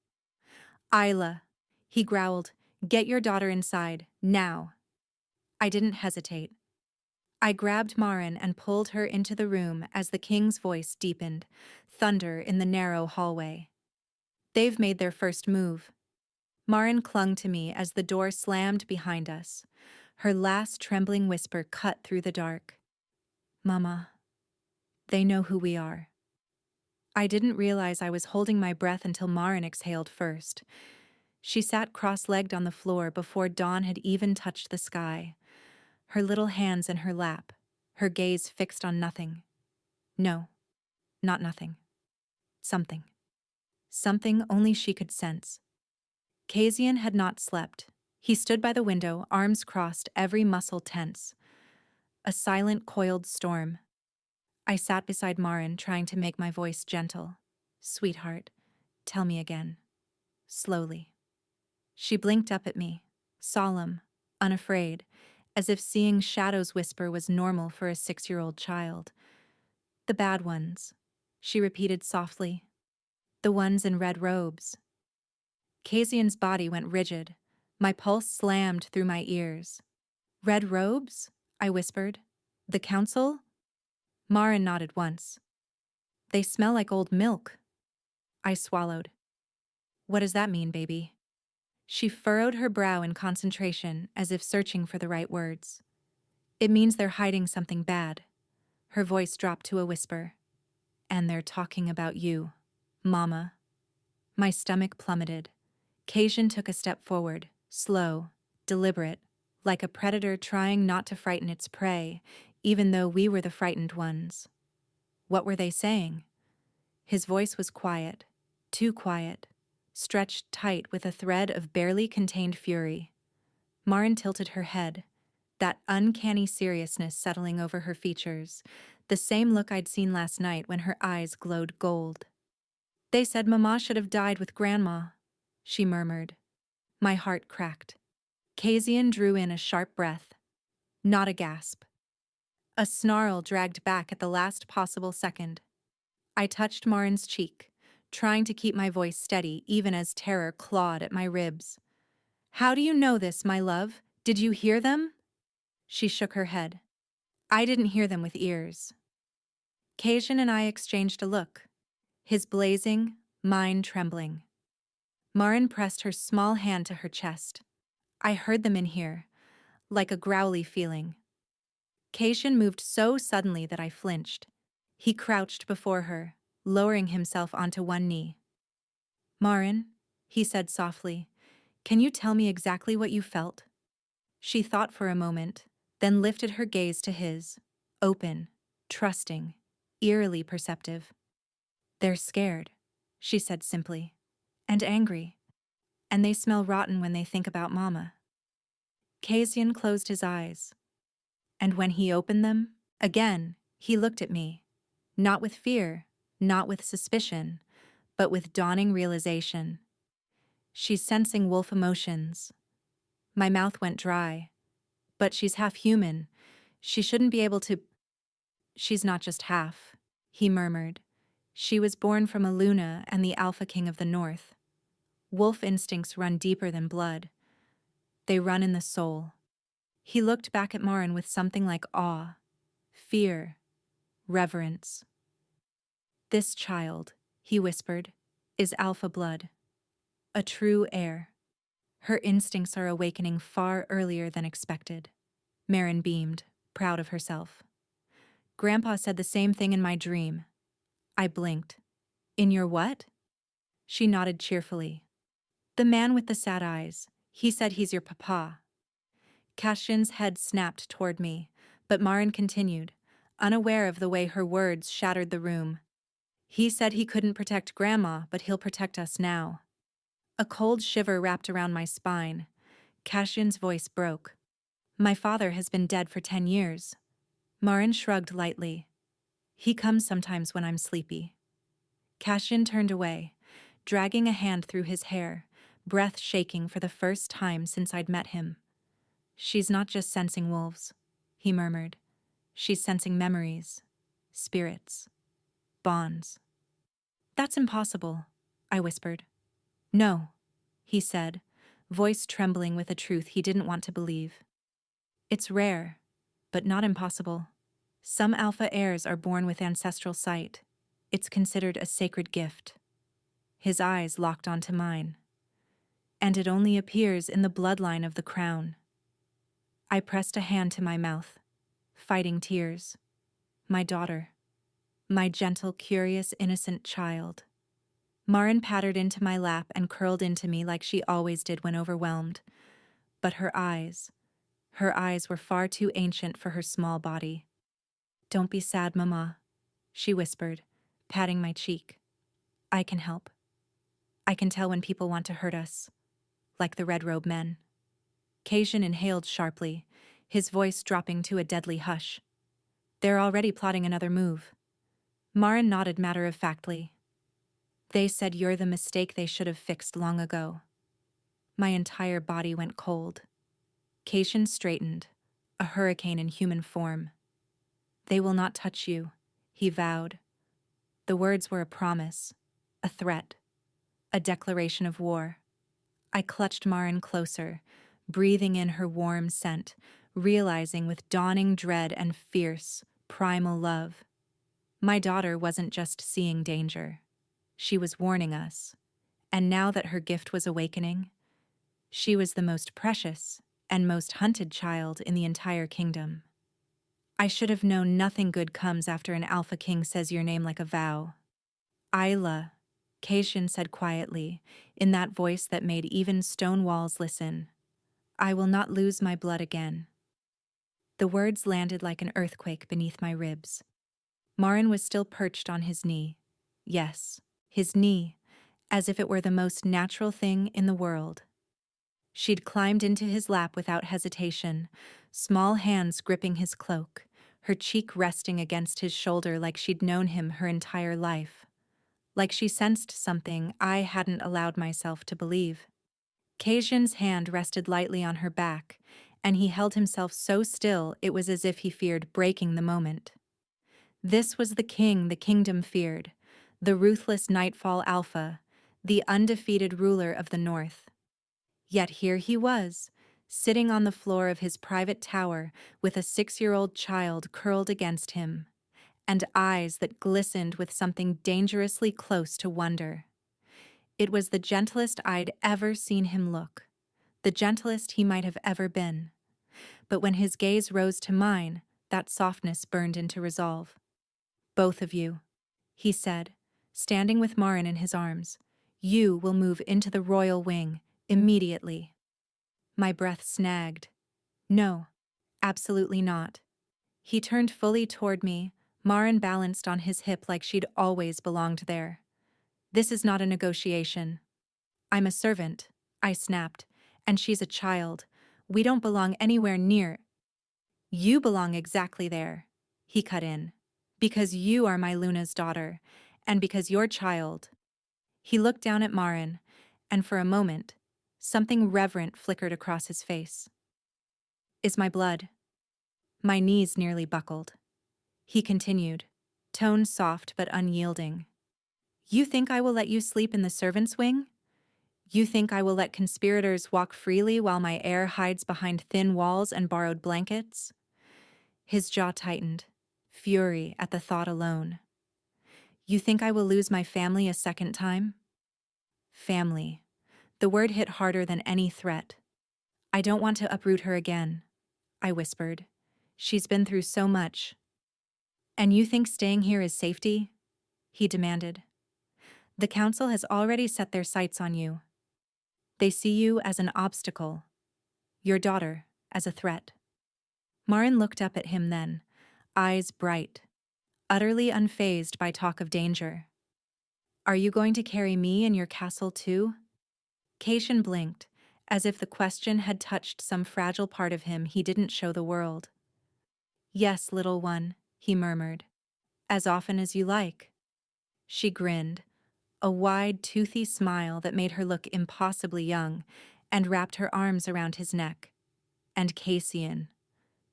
Isla, he growled, get your daughter inside, now. I didn't hesitate. I grabbed Marin and pulled her into the room as the king's voice deepened, thunder in the narrow hallway. They've made their first move. Marin clung to me as the door slammed behind us. Her last trembling whisper cut through the dark. Mama, they know who we are. I didn't realize I was holding my breath until Marin exhaled first. She sat cross-legged on the floor before dawn had even touched the sky, her little hands in her lap, her gaze fixed on nothing. No, not nothing. Something. Something only she could sense. Kazian had not slept. He stood by the window, arms crossed, every muscle tense. A silent, coiled storm. I sat beside Marin, trying to make my voice gentle. "Sweetheart, tell me again." Slowly. She blinked up at me, solemn, unafraid, as if seeing shadows whisper was normal for a 6-year-old child. "The bad ones," she repeated softly. "The ones in red robes." Kazian's body went rigid. My pulse slammed through my ears. "Red robes?" I whispered. "The council?" Marin nodded once. "They smell like old milk." I swallowed. "What does that mean, baby?" She furrowed her brow in concentration, as if searching for the right words. "It means they're hiding something bad." Her voice dropped to a whisper. "And they're talking about you, Mama." My stomach plummeted. Kazian took a step forward, slow, deliberate, like a predator trying not to frighten its prey, even though we were the frightened ones. What were they saying? His voice was quiet, too quiet, stretched tight with a thread of barely contained fury. Marin tilted her head, that uncanny seriousness settling over her features, the same look I'd seen last night when her eyes glowed gold. "They said Mama should have died with Grandma," she murmured. My heart cracked. Kazian drew in a sharp breath. Not a gasp. A snarl dragged back at the last possible second. I touched Marin's cheek, trying to keep my voice steady even as terror clawed at my ribs. "How do you know this, my love? Did you hear them?" She shook her head. "I didn't hear them with ears." Kazian and I exchanged a look, his blazing, mine trembling. Marin pressed her small hand to her chest. "I heard them in here, like a growly feeling." Kazian moved so suddenly that I flinched. He crouched before her, lowering himself onto one knee. "Marin," he said softly, "can you tell me exactly what you felt?" She thought for a moment, then lifted her gaze to his, open, trusting, eerily perceptive. "They're scared," she said simply, "and angry, and they smell rotten when they think about Mama." Kazian closed his eyes, and when he opened them, again, he looked at me, not with fear, not with suspicion, but with dawning realization. She's sensing wolf emotions. My mouth went dry. But she's half human. She shouldn't be able to. "She's not just half," he murmured. "She was born from a Luna and the Alpha King of the North. Wolf instincts run deeper than blood. They run in the soul." He looked back at Marin with something like awe, fear, reverence. "This child," he whispered, "is Alpha blood. A true heir. Her instincts are awakening far earlier than expected." Marin beamed, proud of herself. "Grandpa said the same thing in my dream." I blinked. "In your what?" She nodded cheerfully. "The man with the sad eyes. He said he's your papa." Kastian's head snapped toward me, but Marin continued, unaware of the way her words shattered the room. "He said he couldn't protect Grandma, but he'll protect us now." A cold shiver wrapped around my spine. Kastian's voice broke. "My father has been dead for 10 years. Marin shrugged lightly. "He comes sometimes when I'm sleepy." Kastian turned away, dragging a hand through his hair, breath shaking for the first time since I'd met him. "She's not just sensing wolves," he murmured. "She's sensing memories, spirits, bonds." "That's impossible," I whispered. "No," he said, voice trembling with a truth he didn't want to believe. "It's rare, but not impossible. Some alpha heirs are born with ancestral sight. It's considered a sacred gift." His eyes locked onto mine. "And it only appears in the bloodline of the crown." I pressed a hand to my mouth, fighting tears. "My daughter." My gentle, curious, innocent child. Marin pattered into my lap and curled into me like she always did when overwhelmed. But her eyes were far too ancient for her small body. "Don't be sad, Mama," she whispered, patting my cheek. "I can help. I can tell when people want to hurt us, like the red robe men." Cajun inhaled sharply, his voice dropping to a deadly hush. "They're already plotting another move." Marin nodded matter-of-factly. "They said you're the mistake they should have fixed long ago." My entire body went cold. Cajun straightened, a hurricane in human form. "They will not touch you," he vowed. The words were a promise, a threat, a declaration of war. I clutched Marin closer, breathing in her warm scent, realizing with dawning dread and fierce, primal love. My daughter wasn't just seeing danger. She was warning us. And now that her gift was awakening, she was the most precious and most hunted child in the entire kingdom. I should have known nothing good comes after an Alpha King says your name like a vow. "Isla," Caitian said quietly, in that voice that made even stone walls listen. "I will not lose my blood again." The words landed like an earthquake beneath my ribs. Marin was still perched on his knee. Yes, his knee, as if it were the most natural thing in the world. She'd climbed into his lap without hesitation, small hands gripping his cloak, her cheek resting against his shoulder like she'd known him her entire life. Like she sensed something I hadn't allowed myself to believe. Cajun's hand rested lightly on her back, and he held himself so still it was as if he feared breaking the moment. This was the king the kingdom feared, the ruthless Nightfall Alpha, the undefeated ruler of the North. Yet here he was, sitting on the floor of his private tower with a 6-year-old child curled against him, and eyes that glistened with something dangerously close to wonder. It was the gentlest I'd ever seen him look, the gentlest he might have ever been. But when his gaze rose to mine, that softness burned into resolve. "Both of you," he said, standing with Marin in his arms. "You will move into the royal wing, immediately." My breath snagged. No, absolutely not. He turned fully toward me, Marin balanced on his hip like she'd always belonged there. "This is not a negotiation." "I'm a servant," I snapped, "and she's a child. We don't belong anywhere near." "You belong exactly there," he cut in. "Because you are my Luna's daughter, and because your child." He looked down at Marin, and for a moment, something reverent flickered across his face. "Is my blood." My knees nearly buckled. He continued, tone soft but unyielding. "You think I will let you sleep in the servants' wing? You think I will let conspirators walk freely while my heir hides behind thin walls and borrowed blankets?" His jaw tightened, fury at the thought alone. "You think I will lose my family a second time?" Family. The word hit harder than any threat. "I don't want to uproot her again," I whispered. "She's been through so much." "And you think staying here is safety?" he demanded. "The council has already set their sights on you. They see you as an obstacle, your daughter as a threat." Marin looked up at him then, eyes bright, utterly unfazed by talk of danger. "Are you going to carry me in your castle too?" Caitian blinked, as if the question had touched some fragile part of him he didn't show the world. "Yes, little one," he murmured. "As often as you like." She grinned, a wide, toothy smile that made her look impossibly young, and wrapped her arms around his neck. And Cassian,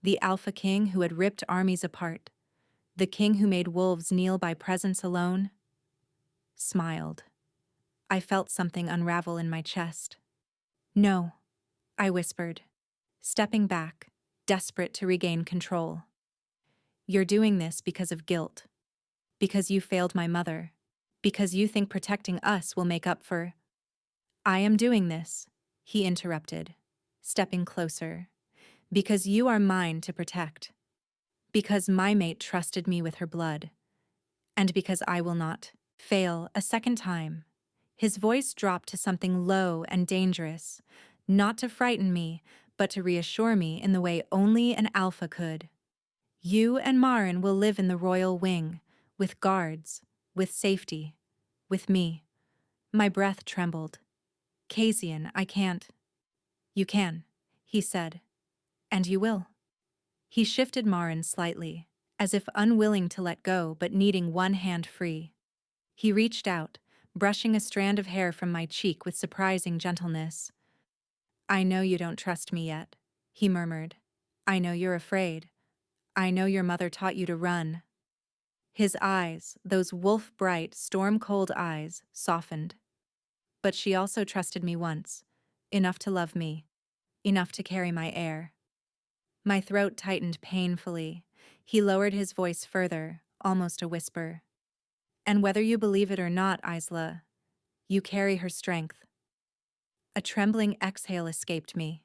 the Alpha King who had ripped armies apart, the king who made wolves kneel by presence alone, smiled. I felt something unravel in my chest. "No," I whispered, stepping back, desperate to regain control. "You're doing this because of guilt. Because you failed my mother. Because you think protecting us will make up for—" "I am doing this," he interrupted, stepping closer. "Because you are mine to protect. Because my mate trusted me with her blood. And because I will not fail a second time. His voice dropped to something low and dangerous, not to frighten me, but to reassure me in the way only an alpha could. You and Marin will live in the royal wing, with guards, with safety, with me. My breath trembled. Casian, I can't. You can, he said. And you will. He shifted Marin slightly, as if unwilling to let go but needing one hand free. He reached out, brushing a strand of hair from my cheek with surprising gentleness. I know you don't trust me yet, he murmured. I know you're afraid. I know your mother taught you to run. His eyes, those wolf-bright, storm-cold eyes, softened. But she also trusted me once, enough to love me, enough to carry my air. My throat tightened painfully. He lowered his voice further, almost a whisper. And whether you believe it or not, Isla, you carry her strength. A trembling exhale escaped me.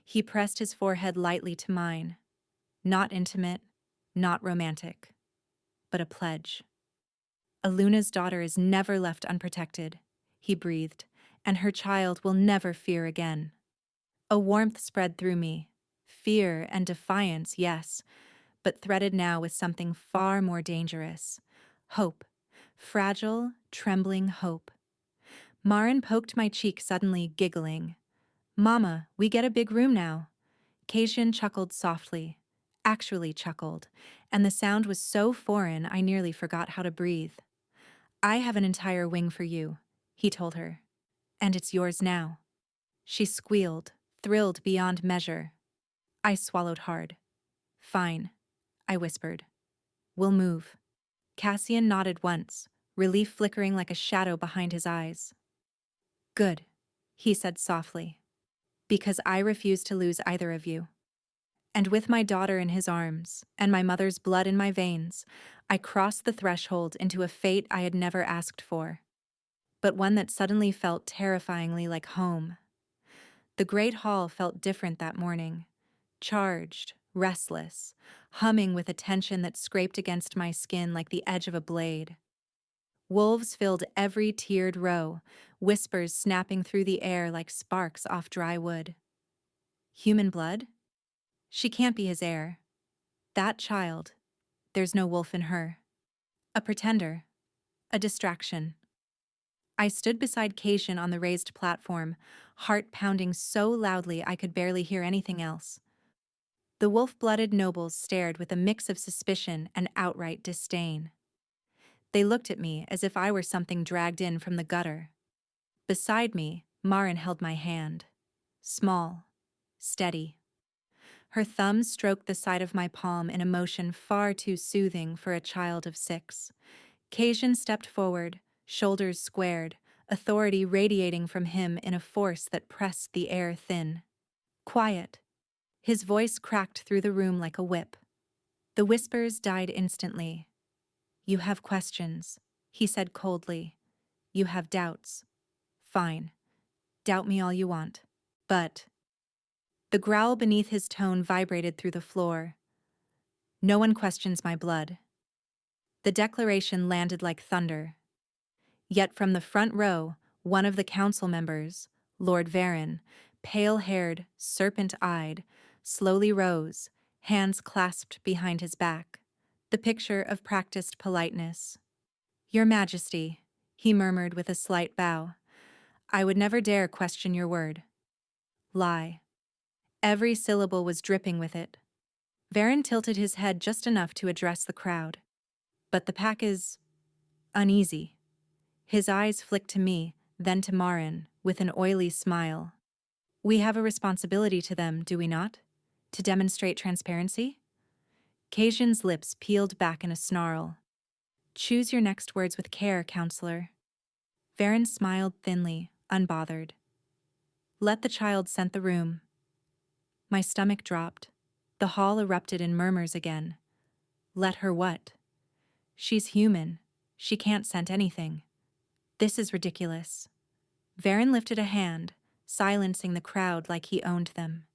He pressed his forehead lightly to mine. Not intimate, not romantic, but a pledge. Aluna's daughter is never left unprotected, he breathed, and her child will never fear again. A warmth spread through me. Fear and defiance, yes, but threaded now with something far more dangerous. Hope. Fragile, trembling hope. Marin poked my cheek suddenly, giggling. Mama, we get a big room now. Cassian chuckled softly, actually chuckled, and the sound was so foreign I nearly forgot how to breathe. I have an entire wing for you, he told her. And it's yours now. She squealed, thrilled beyond measure. I swallowed hard. Fine, I whispered. We'll move. Cassian nodded once, relief flickering like a shadow behind his eyes. Good, he said softly. Because I refuse to lose either of you. And with my daughter in his arms, and my mother's blood in my veins, I crossed the threshold into a fate I had never asked for, but one that suddenly felt terrifyingly like home. The great hall felt different that morning, charged, restless, humming with a tension that scraped against my skin like the edge of a blade. Wolves filled every tiered row, whispers snapping through the air like sparks off dry wood. Human blood? She can't be his heir. That child, there's no wolf in her. A pretender. A distraction. I stood beside Cassian on the raised platform, heart pounding so loudly I could barely hear anything else. The wolf-blooded nobles stared with a mix of suspicion and outright disdain. They looked at me as if I were something dragged in from the gutter. Beside me, Marin held my hand. Small. Steady. Her thumb stroked the side of my palm in a motion far too soothing for a child of 6. Cassian stepped forward, shoulders squared, authority radiating from him in a force that pressed the air thin. Quiet. His voice cracked through the room like a whip. The whispers died instantly. You have questions, he said coldly. You have doubts. Fine. Doubt me all you want. But... The growl beneath his tone vibrated through the floor. No one questions my blood. The declaration landed like thunder. Yet from the front row, one of the council members, Lord Varon, pale-haired, serpent-eyed, slowly rose, hands clasped behind his back, the picture of practiced politeness. Your Majesty, he murmured with a slight bow, I would never dare question your word. Lie. Every syllable was dripping with it. Varon tilted his head just enough to address the crowd. But the pack is... uneasy. His eyes flicked to me, then to Marin, with an oily smile. We have a responsibility to them, do we not? To demonstrate transparency? Cassian's lips peeled back in a snarl. Choose your next words with care, counselor. Varon smiled thinly, unbothered. Let the child scent the room. My stomach dropped. The hall erupted in murmurs again. Let her what? She's human. She can't scent anything. This is ridiculous. Varon lifted a hand, silencing the crowd like he owned them.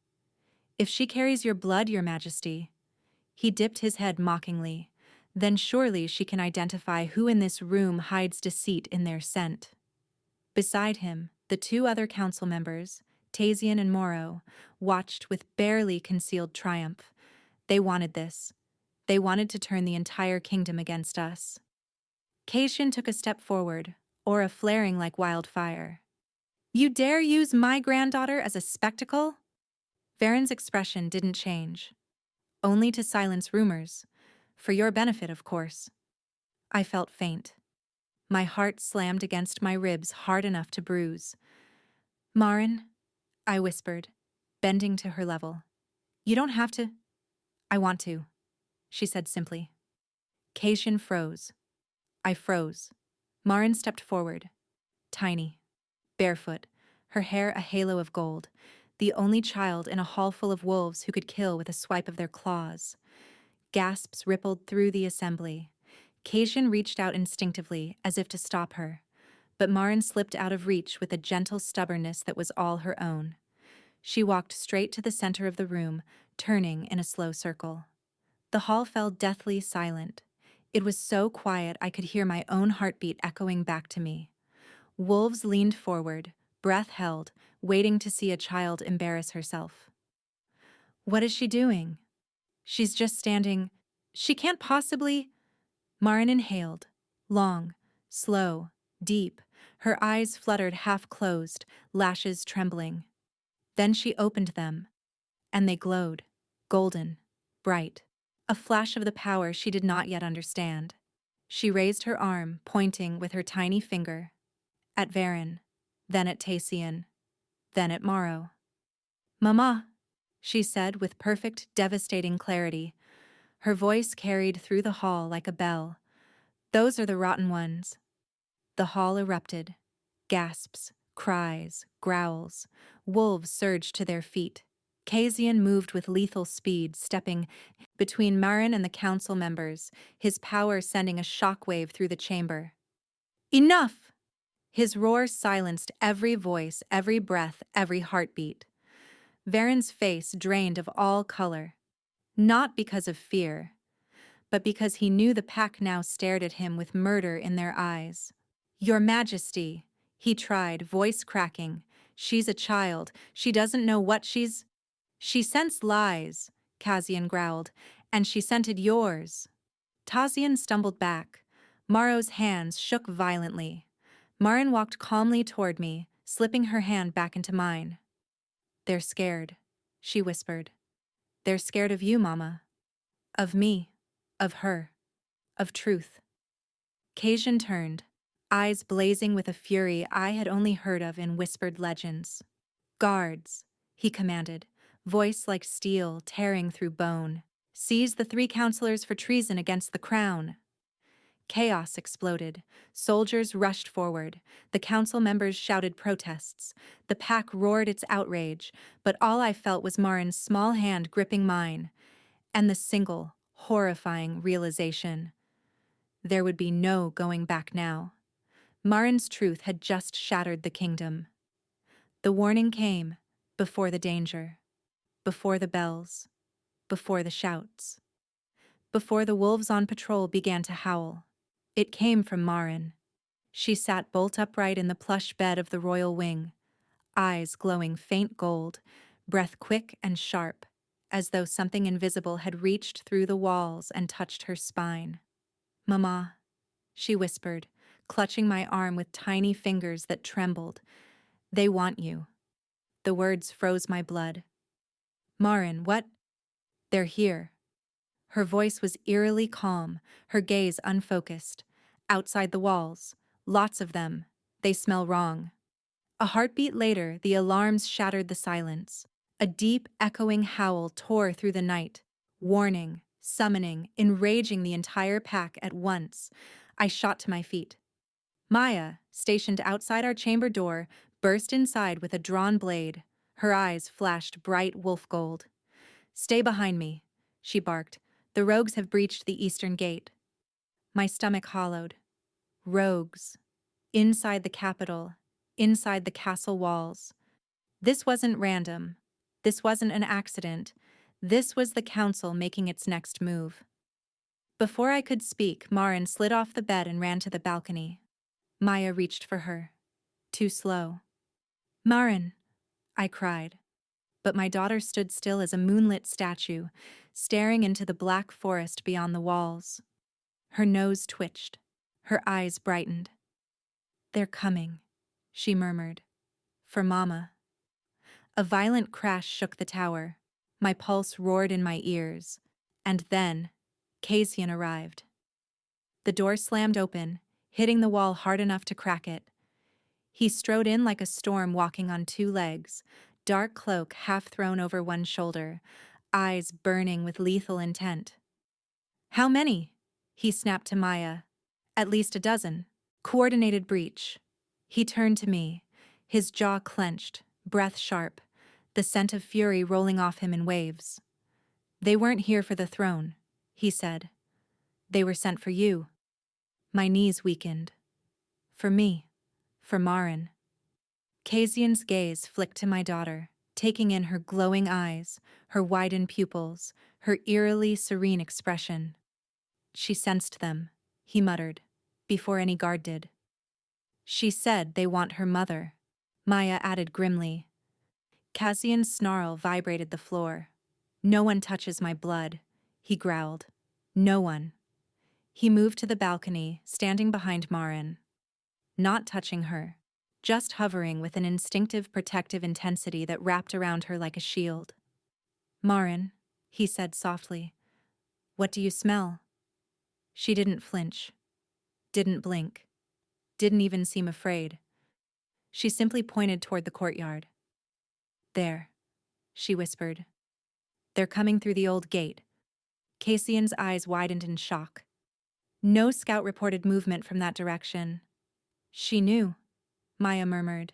If she carries your blood, your Majesty. He dipped his head mockingly, Then surely she can identify who in this room hides deceit in their scent. Beside him, the two other council members, Tazian and Morrow, watched with barely concealed triumph. They wanted this. They wanted to turn the entire kingdom against us. Caitian took a step forward, aura flaring like wildfire. You dare use my granddaughter as a spectacle? Varen's expression didn't change. Only to silence rumors. For your benefit, of course. I felt faint. My heart slammed against my ribs hard enough to bruise. Marin, I whispered, bending to her level. You don't have to. I want to, she said simply. Caitian froze. I froze. Marin stepped forward. Tiny. Barefoot. Her hair a halo of gold. The only child in a hall full of wolves who could kill with a swipe of their claws. Gasps rippled through the assembly. Caitian reached out instinctively, as if to stop her. But Marin slipped out of reach with a gentle stubbornness that was all her own. She walked straight to the center of the room, turning in a slow circle. The hall fell deathly silent. It was so quiet I could hear my own heartbeat echoing back to me. Wolves leaned forward, breath held, waiting to see a child embarrass herself. What is she doing? She's just standing. She can't possibly. Marin inhaled. Long, slow, deep. Her eyes fluttered half-closed, lashes trembling. Then she opened them, and they glowed, golden, bright. A flash of the power she did not yet understand. She raised her arm, pointing with her tiny finger. At Varen, then at Tazian, then at Morrow. Mama, she said with perfect, devastating clarity. Her voice carried through the hall like a bell. Those are the rotten ones. The hall erupted. Gasps, cries, growls. Wolves surged to their feet. Cazian moved with lethal speed, stepping between Marin and the council members, his power sending a shockwave through the chamber. Enough! His roar silenced every voice, every breath, every heartbeat. Varen's face drained of all color. Not because of fear, but because he knew the pack now stared at him with murder in their eyes. Your Majesty, he tried, voice cracking. She's a child. She doesn't know what she's... She scents lies, Cazian growled, and she scented yours. Tazian stumbled back. Morrow's hands shook violently. Marin walked calmly toward me, slipping her hand back into mine. They're scared, she whispered. They're scared of you, Mama. Of me. Of her. Of truth. Caitian turned, eyes blazing with a fury I had only heard of in whispered legends. Guards, he commanded, voice like steel tearing through bone. Seize the 3 counselors for treason against the crown. Chaos exploded. Soldiers rushed forward. The council members shouted protests. The pack roared its outrage, but all I felt was Marin's small hand gripping mine, and the single, horrifying realization. There would be no going back now. Marin's truth had just shattered the kingdom. The warning came, before the danger, before the bells, before the shouts, before the wolves on patrol began to howl. It came from Marin. She sat bolt upright in the plush bed of the royal wing, eyes glowing faint gold, breath quick and sharp, as though something invisible had reached through the walls and touched her spine. Mama, she whispered, clutching my arm with tiny fingers that trembled. They want you. The words froze my blood. Marin, what? They're here. Her voice was eerily calm, her gaze unfocused. Outside the walls, lots of them. They smell wrong. A heartbeat later, the alarms shattered the silence. A deep, echoing howl tore through the night, warning, summoning, enraging the entire pack at once. I shot to my feet. Maya, stationed outside our chamber door, burst inside with a drawn blade. Her eyes flashed bright wolf gold. Stay behind me, she barked. The rogues have breached the eastern gate. My stomach hollowed. Rogues. Inside the capital. Inside the castle walls. This wasn't random. This wasn't an accident. This was the council making its next move. Before I could speak, Marin slid off the bed and ran to the balcony. Maya reached for her. Too slow. Marin, I cried. But my daughter stood still as a moonlit statue, staring into the black forest beyond the walls. Her nose twitched. Her eyes brightened. "They're coming," she murmured. "For Mama." A violent crash shook the tower. My pulse roared in my ears. And then, Kasian arrived. The door slammed open, hitting the wall hard enough to crack it. He strode in like a storm walking on two legs, dark cloak half thrown over one shoulder, eyes burning with lethal intent. "How many?" he snapped to Maya. "At least a dozen." Coordinated breach. He turned to me, his jaw clenched, breath sharp, the scent of fury rolling off him in waves. "They weren't here for the throne," he said. "They were sent for you." My knees weakened. For me. For Marin. Kasian's gaze flicked to my daughter, taking in her glowing eyes, her widened pupils, her eerily serene expression. "She sensed them," he muttered, before any guard did. "She said they want her mother," Maya added grimly. Kasian's snarl vibrated the floor. "No one touches my blood," he growled. "No one." He moved to the balcony, standing behind Marin. Not touching her, just hovering with an instinctive protective intensity that wrapped around her like a shield. "Marin," he said softly, "what do you smell?" She didn't flinch, didn't blink, didn't even seem afraid. She simply pointed toward the courtyard. "There," she whispered. "They're coming through the old gate." Kasian's eyes widened in shock. No scout reported movement from that direction. "She knew," Maya murmured.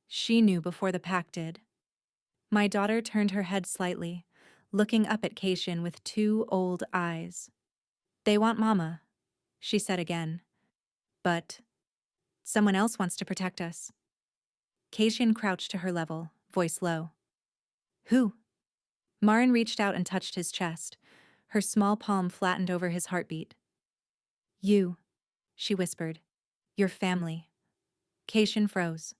"She knew before the pack did." My daughter turned her head slightly, looking up at Kasian with two old eyes. "They want Mama," she said again. "But someone else wants to protect us." Kasian crouched to her level, voice low. "Who?" Marin reached out and touched his chest. Her small palm flattened over his heartbeat. "You," she whispered. "Your family." Kasian froze.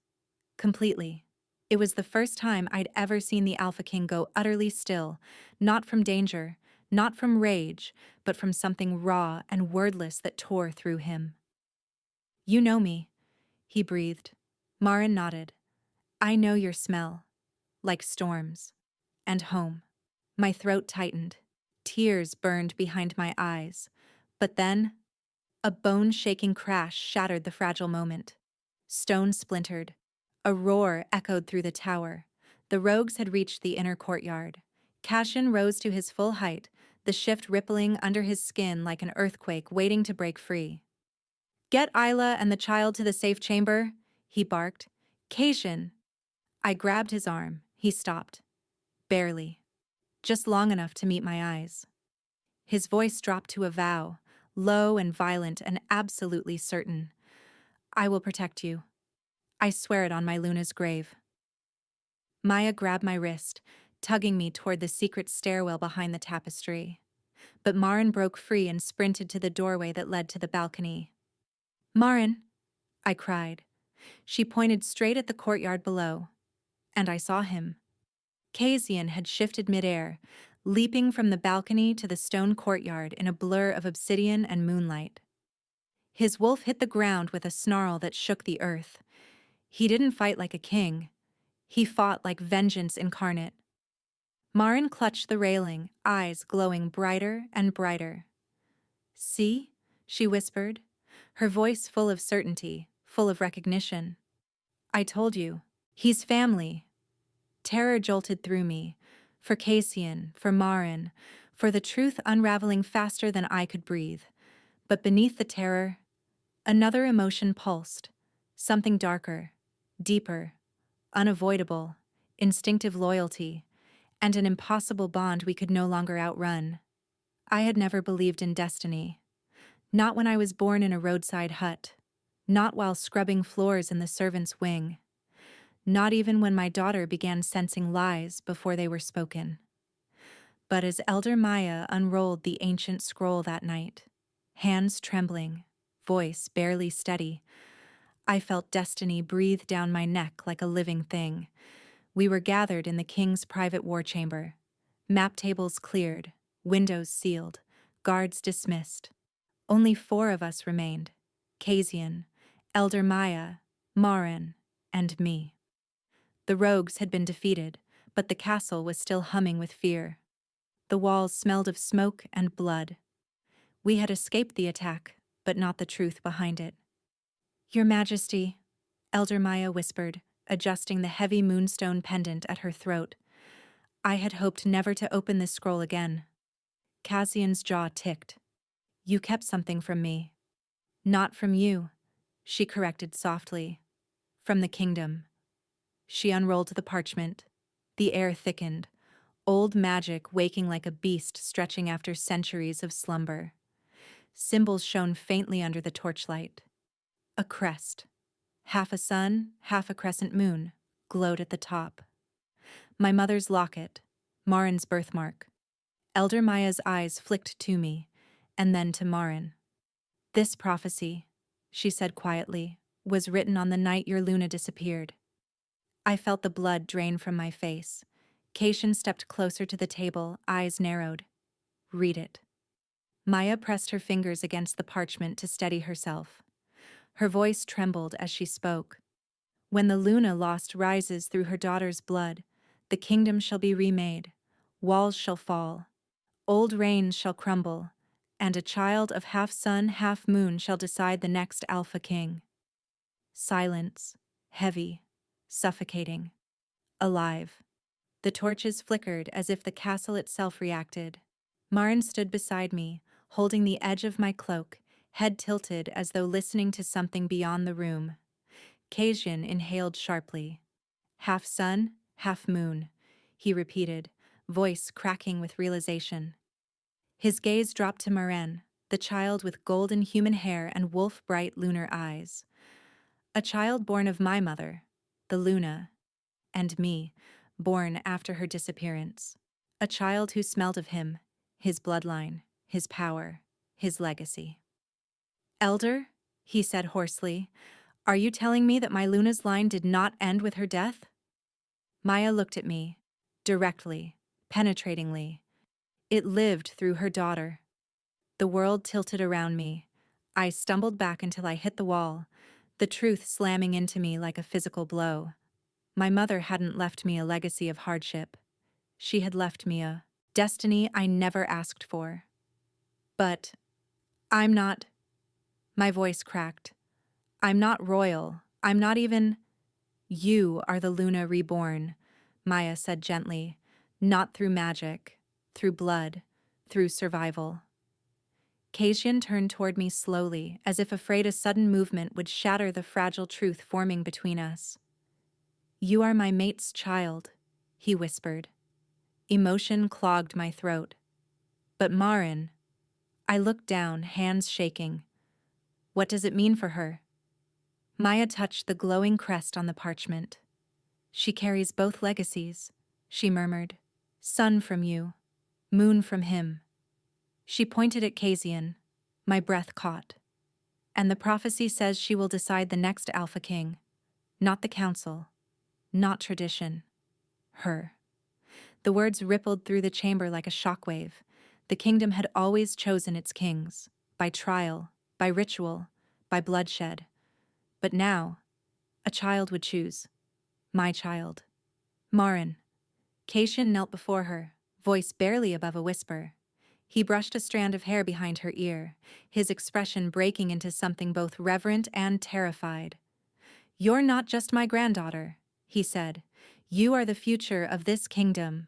Completely. It was the first time I'd ever seen the Alpha King go utterly still, not from danger, not from rage, but from something raw and wordless that tore through him. "You know me," he breathed. Marin nodded. "I know your smell. Like storms. And home." My throat tightened. Tears burned behind my eyes. But then, a bone-shaking crash shattered the fragile moment. Stone splintered. A roar echoed through the tower. The rogues had reached the inner courtyard. Kasian rose to his full height, the shift rippling under his skin like an earthquake waiting to break free. "Get Isla and the child to the safe chamber," he barked. "Kasian!" I grabbed his arm. He stopped. Barely. Just long enough to meet my eyes. His voice dropped to a vow, low and violent and absolutely certain. "I will protect you. I swear it on my Luna's grave." Maya grabbed my wrist, tugging me toward the secret stairwell behind the tapestry. But Marin broke free and sprinted to the doorway that led to the balcony. "Marin!" I cried. She pointed straight at the courtyard below. And I saw him. Kasian had shifted midair, leaping from the balcony to the stone courtyard in a blur of obsidian and moonlight. His wolf hit the ground with a snarl that shook the earth. He didn't fight like a king. He fought like vengeance incarnate. Marin clutched the railing, eyes glowing brighter and brighter. "See?" she whispered, her voice full of certainty, full of recognition. "I told you. He's family." Terror jolted through me. For Kasian, for Marin, for the truth unraveling faster than I could breathe. But beneath the terror, another emotion pulsed. Something darker, deeper, unavoidable, instinctive loyalty, and an impossible bond we could no longer outrun. I had never believed in destiny. Not when I was born in a roadside hut. Not while scrubbing floors in the servants' wing. Not even when my daughter began sensing lies before they were spoken. But as Elder Maya unrolled the ancient scroll that night, hands trembling, voice barely steady, I felt destiny breathe down my neck like a living thing. We were gathered in the king's private war chamber. Map tables cleared, windows sealed, guards dismissed. Only 4 of us remained: Kasian, Elder Maya, Marin, and me. The rogues had been defeated, but the castle was still humming with fear. The walls smelled of smoke and blood. We had escaped the attack, but not the truth behind it. "Your Majesty," Elder Maya whispered, adjusting the heavy moonstone pendant at her throat. I had hoped never to open this scroll again. Cassian's jaw ticked. "You kept something from me." "Not from you," she corrected softly. "From the kingdom." She unrolled the parchment. The air thickened, old magic waking like a beast stretching after centuries of slumber. Symbols shone faintly under the torchlight. A crest, half a sun, half a crescent moon, glowed at the top. My mother's locket, Marin's birthmark. Elder Maya's eyes flicked to me, and then to Marin. "This prophecy," she said quietly, "was written on the night your Luna disappeared." I felt the blood drain from my face. Cation stepped closer to the table, eyes narrowed. "Read it." Maya pressed her fingers against the parchment to steady herself. Her voice trembled as she spoke. "When the Luna lost rises through her daughter's blood, the kingdom shall be remade, walls shall fall, old reigns shall crumble, and a child of half sun, half moon shall decide the next Alpha King." Silence, heavy, suffocating, alive. The torches flickered as if the castle itself reacted. Marin stood beside me, holding the edge of my cloak, head tilted as though listening to something beyond the room. Kasian inhaled sharply. "Half sun, half moon," he repeated, voice cracking with realization. His gaze dropped to Marin, the child with golden human hair and wolf-bright lunar eyes. A child born of my mother, the Luna, and me, born after her disappearance. A child who smelled of him, his bloodline, his power, his legacy. "Elder," he said hoarsely, "are you telling me that my Luna's line did not end with her death?" Maya looked at me, directly, penetratingly. It lived through her daughter. The world tilted around me. I stumbled back until I hit the wall, the truth slamming into me like a physical blow. My mother hadn't left me a legacy of hardship. She had left me a destiny I never asked for. "But I'm not—" My voice cracked. "I'm not royal. I'm not even—" "You are the Luna reborn," Maya said gently. "Not through magic, through blood, through survival." Kasian turned toward me slowly, as if afraid a sudden movement would shatter the fragile truth forming between us. "You are my mate's child," he whispered. Emotion clogged my throat. "But Marin—" I looked down, hands shaking. "What does it mean for her?" Maya touched the glowing crest on the parchment. "She carries both legacies," she murmured. "Sun from you, moon from him." She pointed at Kasian. My breath caught. "And the prophecy says she will decide the next Alpha King. Not the council. Not tradition. Her." The words rippled through the chamber like a shockwave. The kingdom had always chosen its kings. By trial, by ritual, by bloodshed. But now, a child would choose. My child. "Marin." Kasian knelt before her, voice barely above a whisper. He brushed a strand of hair behind her ear, his expression breaking into something both reverent and terrified. "You're not just my granddaughter," he said. "You are the future of this kingdom."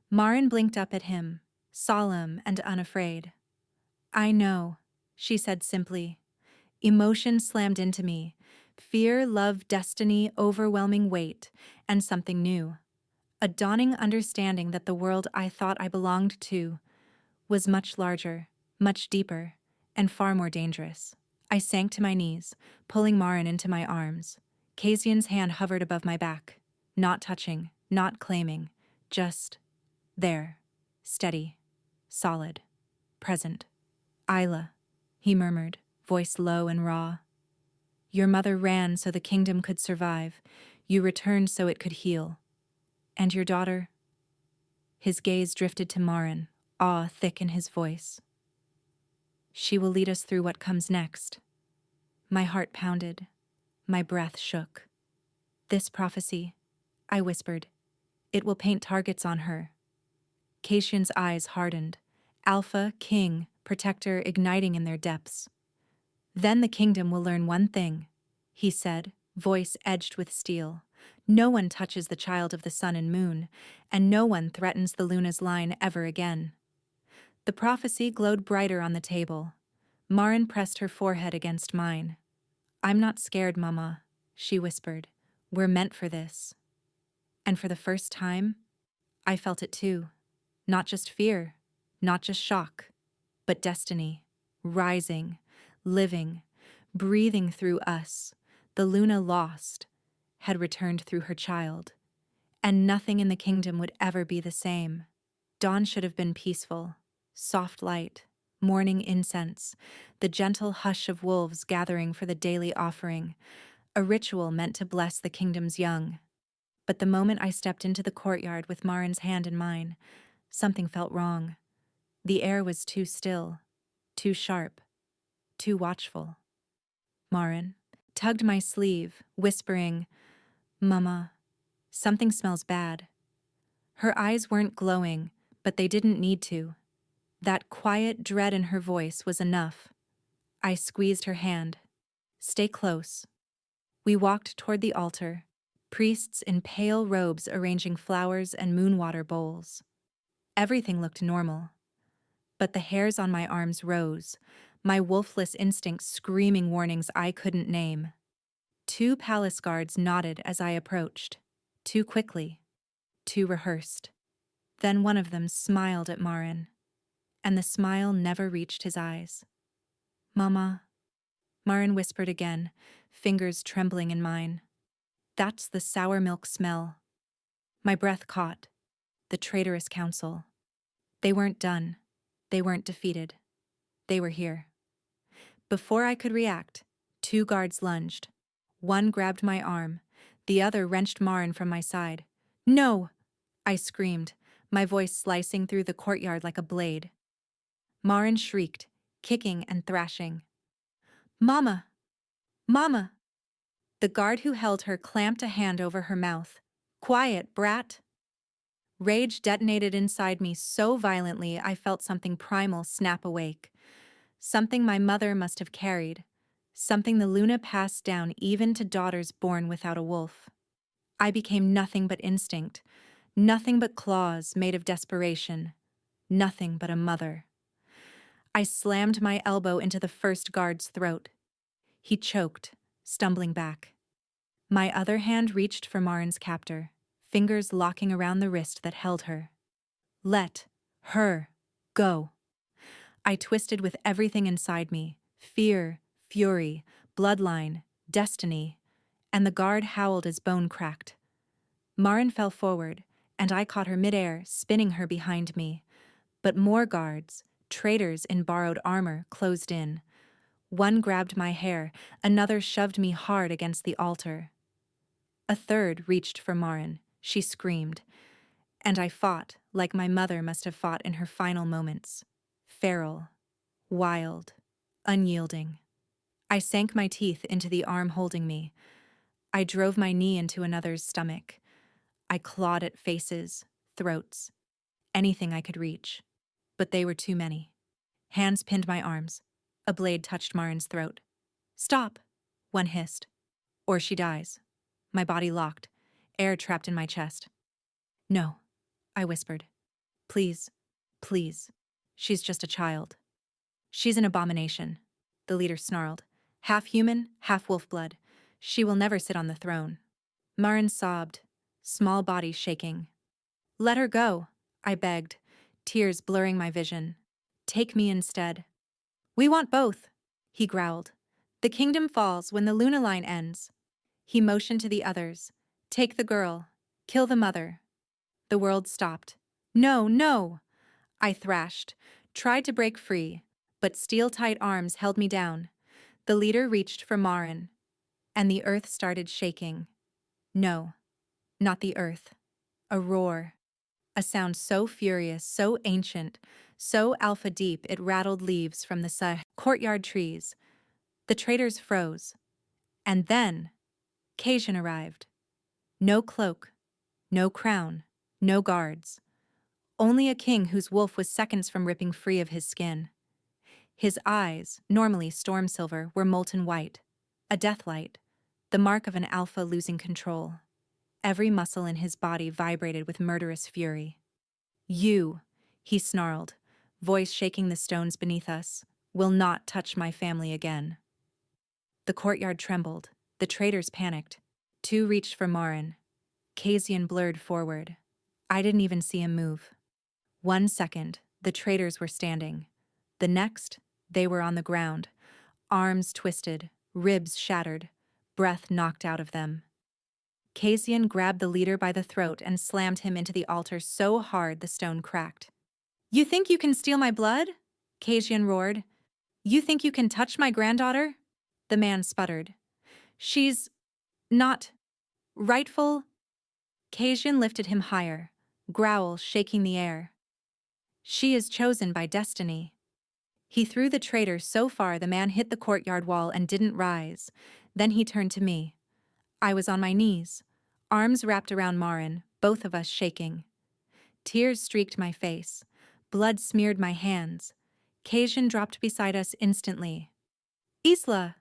Marin blinked up at him, solemn and unafraid. "I know," she said simply. Emotion slammed into me. Fear, love, destiny, overwhelming weight, and something new. A dawning understanding that the world I thought I belonged to was much larger, much deeper, and far more dangerous. I sank to my knees, pulling Marin into my arms. Kasian's hand hovered above my back, not touching, not claiming, just there, Steady, solid, present. Isla, he murmured, voice low and raw. Your mother ran so the kingdom could survive. You returned so it could heal. And your daughter? His gaze drifted to Marin, awe thick in his voice. She will lead us through what comes next. My heart pounded. My breath shook. This prophecy, I whispered, it will paint targets on her. Caitian's eyes hardened. Alpha, king, protector igniting in their depths. Then the kingdom will learn one thing, he said, voice edged with steel. No one touches the child of the sun and moon, and no one threatens the Luna's line ever again. The prophecy glowed brighter on the table. Marin pressed her forehead against mine. I'm not scared, Mama, she whispered. We're meant for this. And for the first time, I felt it too. Not just fear, not just shock, but destiny, rising, living, breathing through us. The Luna lost, had returned through her child, and nothing in the kingdom would ever be the same. Dawn should have been peaceful, soft light, morning incense, the gentle hush of wolves gathering for the daily offering, a ritual meant to bless the kingdom's young. But the moment I stepped into the courtyard with Marin's hand in mine, something felt wrong. The air was too still, too sharp, too watchful. Marin tugged my sleeve, whispering, Mama, something smells bad. Her eyes weren't glowing, but they didn't need to. That quiet dread in her voice was enough. I squeezed her hand. Stay close. We walked toward the altar, priests in pale robes arranging flowers and moonwater bowls. Everything looked normal, but the hairs on my arms rose, my wolfless instincts screaming warnings I couldn't name. 2 palace guards nodded as I approached, too quickly, too rehearsed. Then one of them smiled at Marin, and the smile never reached his eyes. Mama, Marin whispered again, fingers trembling in mine. That's the sour milk smell. My breath caught. The traitorous council. They weren't done. They weren't defeated. They were here. Before I could react, 2 guards lunged. One grabbed my arm. The other wrenched Marin from my side. No! I screamed, my voice slicing through the courtyard like a blade. Marin shrieked, kicking and thrashing. Mama! Mama! The guard who held her clamped a hand over her mouth. Quiet, brat! Rage detonated inside me so violently I felt something primal snap awake. Something my mother must have carried. Something the Luna passed down even to daughters born without a wolf. I became nothing but instinct, nothing but claws made of desperation, nothing but a mother. I slammed my elbow into the first guard's throat. He choked, stumbling back. My other hand reached for Marin's captor, fingers locking around the wrist that held her. Let her go. I twisted with everything inside me, fear, fury, bloodline, destiny, and the guard howled as bone cracked. Marin fell forward, and I caught her midair, spinning her behind me. But more guards, traitors in borrowed armor, closed in. One grabbed my hair, another shoved me hard against the altar. A third reached for Marin. She screamed, and I fought like my mother must have fought in her final moments. Feral, wild, unyielding. I sank my teeth into the arm holding me. I drove my knee into another's stomach. I clawed at faces, throats, anything I could reach. But they were too many. Hands pinned my arms. A blade touched Marin's throat. Stop, one hissed. Or she dies. My body locked, air trapped in my chest. No, I whispered. Please, please. She's just a child. She's an abomination, the leader snarled. Half human, half wolf blood. She will never sit on the throne. Marin sobbed, small body shaking. Let her go, I begged, tears blurring my vision. Take me instead. We want both, he growled. The kingdom falls when the Luna line ends. He motioned to the others. Take the girl. Kill the mother. The world stopped. No, no! I thrashed, tried to break free, but steel-tight arms held me down. The leader reached for Marin, and the earth started shaking. No, not the earth. A roar. A sound so furious, so ancient, so alpha deep it rattled leaves from the courtyard trees. The traders froze. And then, Cajun arrived. No cloak, no crown, no guards. Only a king whose wolf was seconds from ripping free of his skin. His eyes, normally storm silver, were molten white. A deathlight, the mark of an alpha losing control. Every muscle in his body vibrated with murderous fury. You, he snarled, voice shaking the stones beneath us, will not touch my family again. The courtyard trembled. The traders panicked. Two reached for Marin. Casian blurred forward. I didn't even see him move. 1 second, the traders were standing. The next, they were on the ground, arms twisted, ribs shattered, breath knocked out of them. Casian grabbed the leader by the throat and slammed him into the altar so hard the stone cracked. You think you can steal my blood? Casian roared. You think you can touch my granddaughter? The man sputtered. She's not rightful. Casian lifted him higher, growl shaking the air. She is chosen by destiny. He threw the traitor so far the man hit the courtyard wall and didn't rise. Then he turned to me. I was on my knees, arms wrapped around Marin, both of us shaking. Tears streaked my face. Blood smeared my hands. Casian dropped beside us instantly. Isla!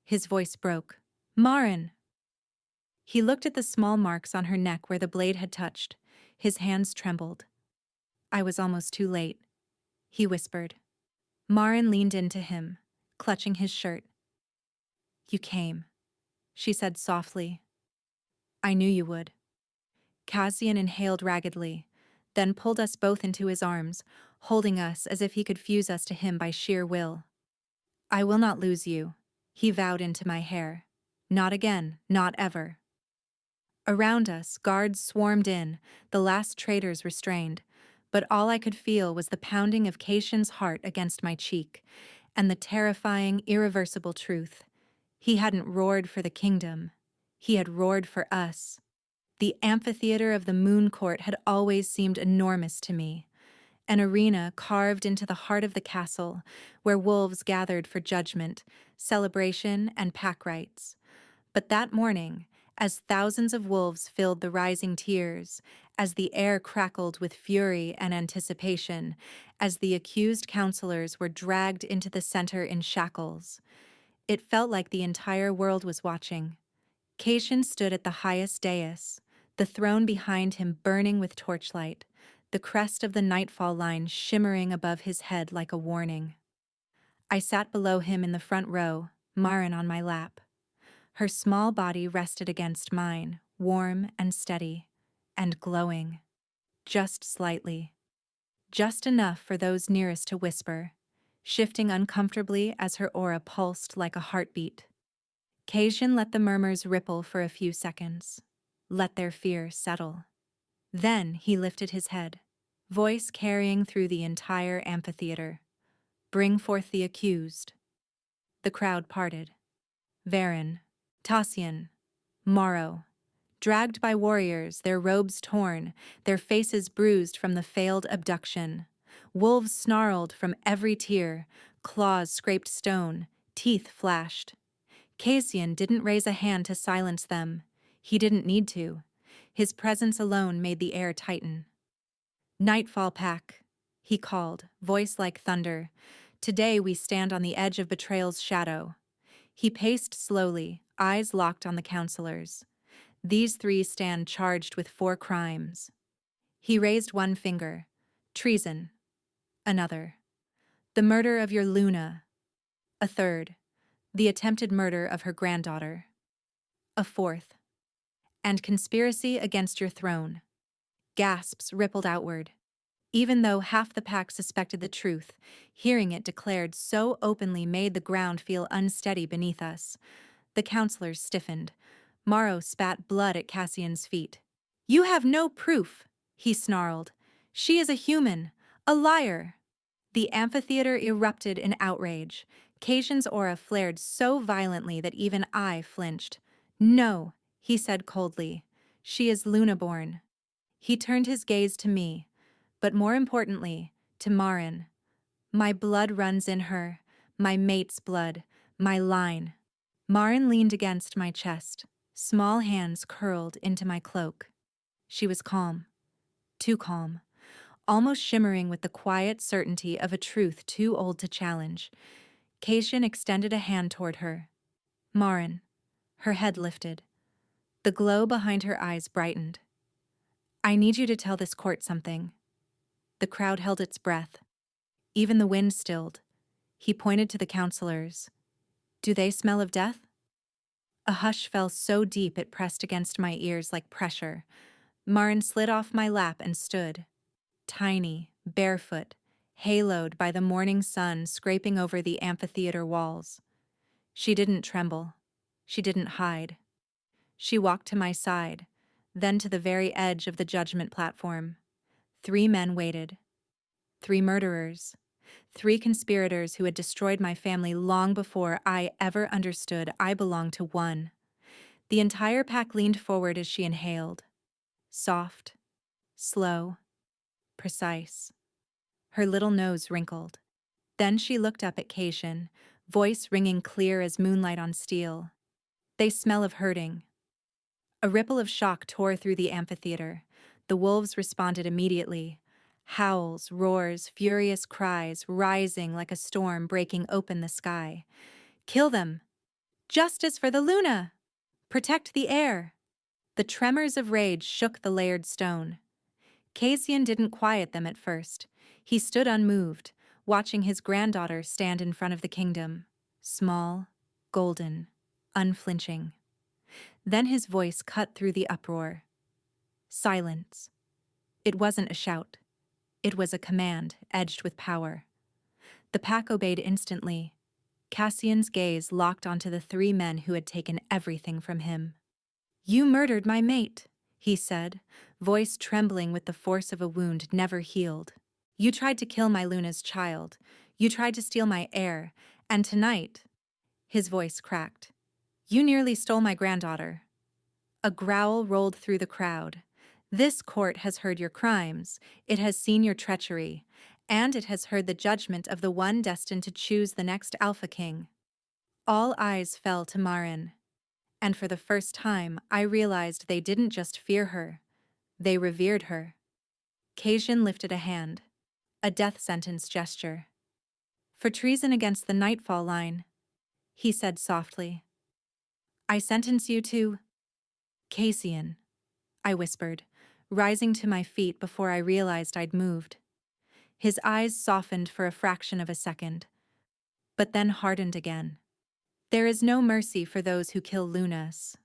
His voice broke. Marin! He looked at the small marks on her neck where the blade had touched. His hands trembled. I was almost too late. He whispered. Marin leaned into him, clutching his shirt. You came, she said softly. I knew you would. Cassian inhaled raggedly, then pulled us both into his arms, holding us as if he could fuse us to him by sheer will. I will not lose you, he vowed into my hair. Not again, not ever. Around us, guards swarmed in, the last traitors restrained, but all I could feel was the pounding of Casian's heart against my cheek, and the terrifying, irreversible truth. He hadn't roared for the kingdom. He had roared for us. The amphitheater of the Moon Court had always seemed enormous to me, an arena carved into the heart of the castle, where wolves gathered for judgment, celebration, and pack rights. But that morning, as thousands of wolves filled the rising tiers, as the air crackled with fury and anticipation, as the accused counselors were dragged into the center in shackles, it felt like the entire world was watching. Casian stood at the highest dais, the throne behind him burning with torchlight, the crest of the nightfall line shimmering above his head like a warning. I sat below him in the front row, Marin on my lap. Her small body rested against mine, warm and steady, and glowing. Just slightly. Just enough for those nearest to whisper, shifting uncomfortably as her aura pulsed like a heartbeat. Casian let the murmurs ripple for a few seconds. Let their fear settle. Then he lifted his head, voice carrying through the entire amphitheater. Bring forth the accused. The crowd parted. Varen, Tassian, Morrow, dragged by warriors, their robes torn, their faces bruised from the failed abduction. Wolves snarled from every tier, claws scraped stone, teeth flashed. Casian didn't raise a hand to silence them. He didn't need to. His presence alone made the air tighten. Nightfall pack, he called, voice like thunder. Today we stand on the edge of betrayal's shadow. He paced slowly, eyes locked on the counselors. These three stand charged with 4 crimes. He raised one finger. Treason. Another. The murder of your Luna. A third. The attempted murder of her granddaughter. A fourth. And conspiracy against your throne. Gasps rippled outward. Even though half the pack suspected the truth, hearing it declared so openly made the ground feel unsteady beneath us. The counselors stiffened. Morrow spat blood at Cassian's feet. You have no proof, he snarled. She is a human, A liar! The amphitheater erupted in outrage. Casion's aura flared so violently that even I flinched. No, he said coldly. She is Luna-born. He turned his gaze to me, but more importantly, to Marin. My blood runs in her, my mate's blood, my line. Marin leaned against my chest, small hands curled into my cloak. She was calm, too calm, almost shimmering with the quiet certainty of a truth too old to challenge. Casion extended a hand toward her. Marin, her head lifted. The glow behind her eyes brightened. I need you to tell this court something. The crowd held its breath. Even the wind stilled. He pointed to the counselors. Do they smell of death? A hush fell so deep it pressed against my ears like pressure. Marin slid off my lap and stood. Tiny, barefoot, haloed by the morning sun scraping over the amphitheater walls. She didn't tremble. She didn't hide. She walked to my side, then to the very edge of the judgment platform. 3 men waited. 3 murderers. 3 conspirators who had destroyed my family long before I ever understood I belonged to one. The entire pack leaned forward as she inhaled. Soft, slow, precise. Her little nose wrinkled. Then she looked up at Casion, voice ringing clear as moonlight on steel. They smell of hurting. A ripple of shock tore through the amphitheater. The wolves responded immediately. Howls, roars, furious cries, rising like a storm breaking open the sky. Kill them! Justice for the Luna! Protect the air! The tremors of rage shook the layered stone. Casion didn't quiet them at first. He stood unmoved, watching his granddaughter stand in front of the kingdom. Small, golden, unflinching. Then his voice cut through the uproar. Silence. It wasn't a shout. It was a command, edged with power. The pack obeyed instantly. Cassian's gaze locked onto the 3 men who had taken everything from him. You murdered my mate, he said, voice trembling with the force of a wound never healed. You tried to kill my Luna's child. You tried to steal my heir. And tonight, his voice cracked. You nearly stole my granddaughter. A growl rolled through the crowd. This court has heard your crimes, it has seen your treachery, and it has heard the judgment of the one destined to choose the next Alpha King. All eyes fell to Marin, and for the first time I realized they didn't just fear her, they revered her. Casion lifted a hand, a death sentence gesture. For treason against the Nightfall line, he said softly. I sentence you to... Cassian, I whispered, rising to my feet before I realized I'd moved. His eyes softened for a fraction of a second, but then hardened again. There is no mercy for those who kill Lunas.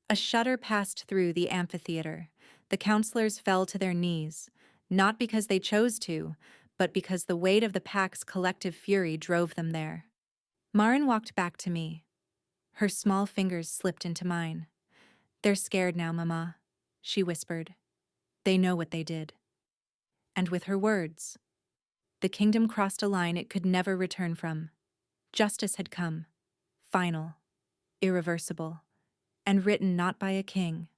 A shudder passed through the amphitheater. The counselors fell to their knees, not because they chose to, but because the weight of the pack's collective fury drove them there. Marin walked back to me. Her small fingers slipped into mine. They're scared now, Mama, she whispered. They know what they did. And with her words, the kingdom crossed a line it could never return from. Justice had come, final, irreversible, and written not by a king,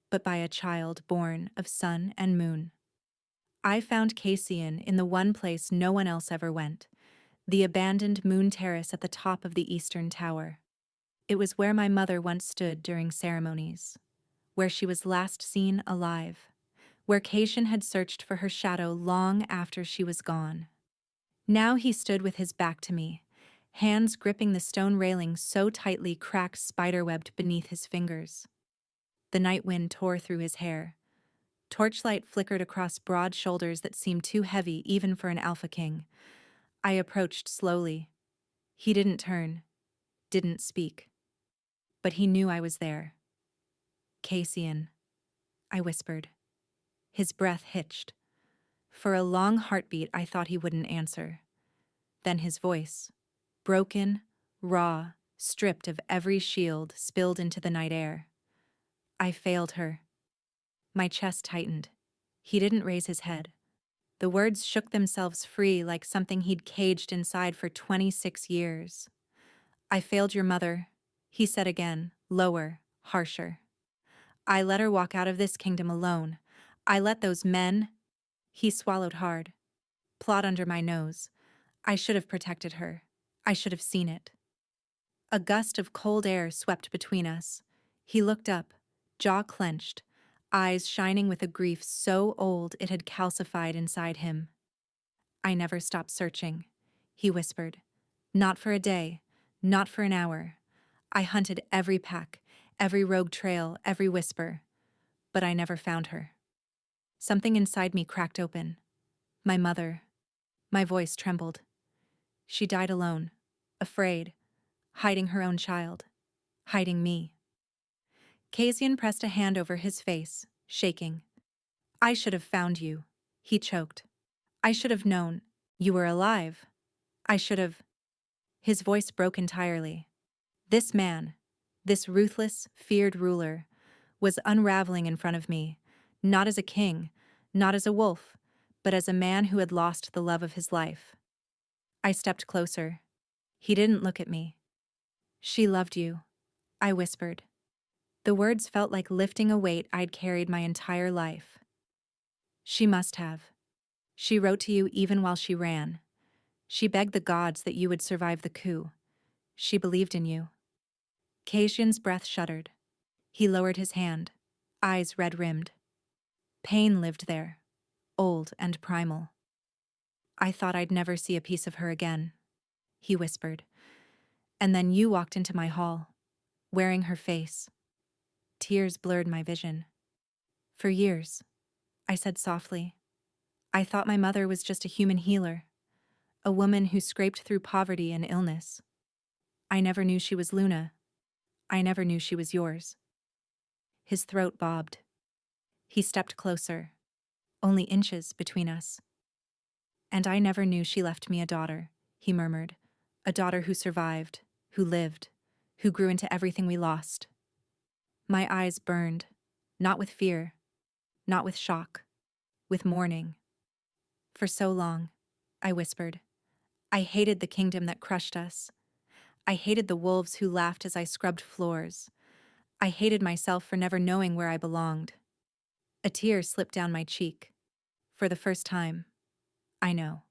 but by a child born of sun and moon. I found Cassian in the one place no one else ever went, the abandoned moon terrace at the top of the eastern tower. It was where my mother once stood during ceremonies, where she was last seen alive, where Cassian had searched for her shadow long after she was gone. Now he stood with his back to me, hands gripping the stone railing so tightly cracks spiderwebbed beneath his fingers. The night wind tore through his hair. Torchlight flickered across broad shoulders that seemed too heavy even for an Alpha King. I approached slowly. He didn't turn, didn't speak. But he knew I was there. Cassian, I whispered. His breath hitched. For a long heartbeat, I thought he wouldn't answer. Then his voice, broken, raw, stripped of every shield, spilled into the night air. I failed her. My chest tightened. He didn't raise his head. The words shook themselves free like something he'd caged inside for 26 years. I failed your mother, he said again, lower, harsher. I let her walk out of this kingdom alone. I let those men, he swallowed hard, plot under my nose. I should have protected her. I should have seen it. A gust of cold air swept between us. He looked up, jaw clenched, eyes shining with a grief so old it had calcified inside him. I never stopped searching, he whispered. Not for a day, not for an hour. I hunted every pack, every rogue trail, every whisper, but I never found her. Something inside me cracked open. My mother. My voice trembled. She died alone, afraid, hiding her own child, hiding me. Kasian pressed a hand over his face, shaking. I should have found you, he choked. I should have known. You were alive. I should have. His voice broke entirely. This man, this ruthless, feared ruler, was unraveling in front of me, not as a king, not as a wolf, but as a man who had lost the love of his life. I stepped closer. He didn't look at me. She loved you, I whispered. The words felt like lifting a weight I'd carried my entire life. She must have. She wrote to you even while she ran. She begged the gods that you would survive the coup. She believed in you. Kasian's breath shuddered. He lowered his hand, eyes red-rimmed. Pain lived there, old and primal. I thought I'd never see a piece of her again, he whispered. And then you walked into my hall, wearing her face. Tears blurred my vision. For years, I said softly, I thought my mother was just a human healer, a woman who scraped through poverty and illness. I never knew she was Luna. I never knew she was yours. His throat bobbed. He stepped closer, only inches between us. And I never knew she left me a daughter, he murmured, a daughter who survived, who lived, who grew into everything we lost. My eyes burned, not with fear, not with shock, with mourning. For so long, I whispered, I hated the kingdom that crushed us. I hated the wolves who laughed as I scrubbed floors. I hated myself for never knowing where I belonged. A tear slipped down my cheek. For the first time, I know.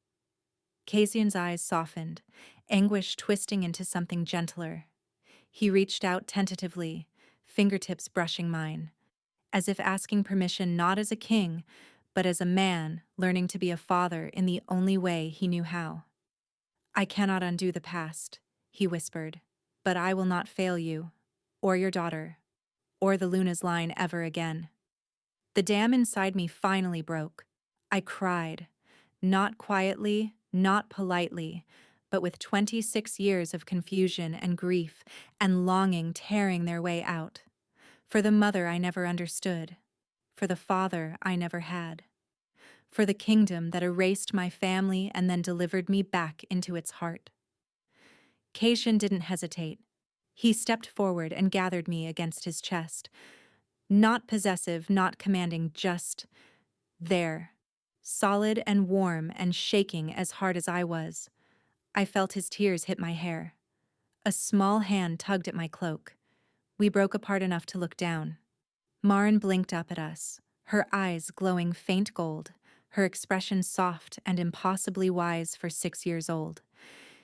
Kasian's eyes softened, anguish twisting into something gentler. He reached out tentatively, fingertips brushing mine, as if asking permission not as a king, but as a man learning to be a father in the only way he knew how. I cannot undo the past, he whispered, but I will not fail you, or your daughter, or the Luna's line ever again. The dam inside me finally broke. I cried, not quietly, not politely, but with 26 years of confusion and grief and longing tearing their way out. For the mother I never understood, for the father I never had, for the kingdom that erased my family and then delivered me back into its heart. Kasian didn't hesitate. He stepped forward and gathered me against his chest. Not possessive, not commanding, just there, solid and warm and shaking as hard as I was. I felt his tears hit my hair. A small hand tugged at my cloak. We broke apart enough to look down. Maren blinked up at us, her eyes glowing faint gold, her expression soft and impossibly wise for 6 years old.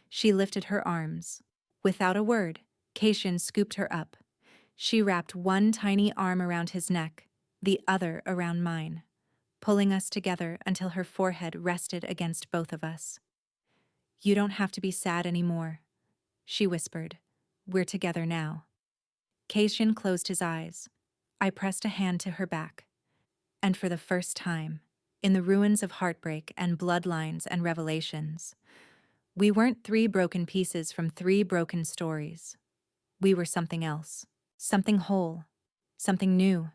She lifted her arms. Without a word, Kasian scooped her up. She wrapped one tiny arm around his neck, the other around mine, pulling us together until her forehead rested against both of us. You don't have to be sad anymore, she whispered. We're together now. Kasian closed his eyes. I pressed a hand to her back. And for the first time, in the ruins of heartbreak and bloodlines and revelations, we weren't 3 broken pieces from 3 broken stories. We were something else, something whole, something new.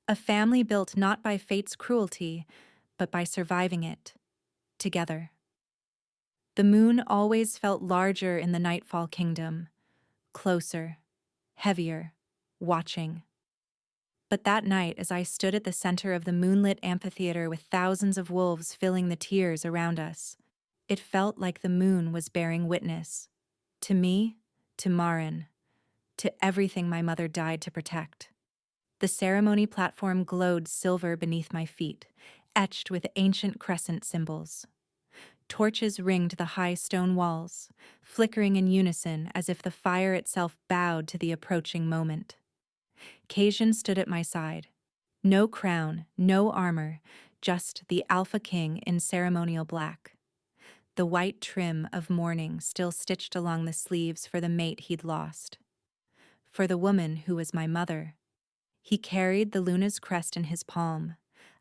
A family built not by fate's cruelty, but by surviving it, together. The moon always felt larger in the Nightfall Kingdom, closer, heavier, watching. But that night, as I stood at the center of the moonlit amphitheater with thousands of wolves filling the tiers around us, it felt like the moon was bearing witness. To me, to Marin, to everything my mother died to protect. The ceremony platform glowed silver beneath my feet, etched with ancient crescent symbols. Torches ringed the high stone walls, flickering in unison as if the fire itself bowed to the approaching moment. Cajun stood at my side. No crown, no armor, just the Alpha King in ceremonial black. The white trim of mourning still stitched along the sleeves for the mate he'd lost. For the woman who was my mother. He carried the Luna's crest in his palm,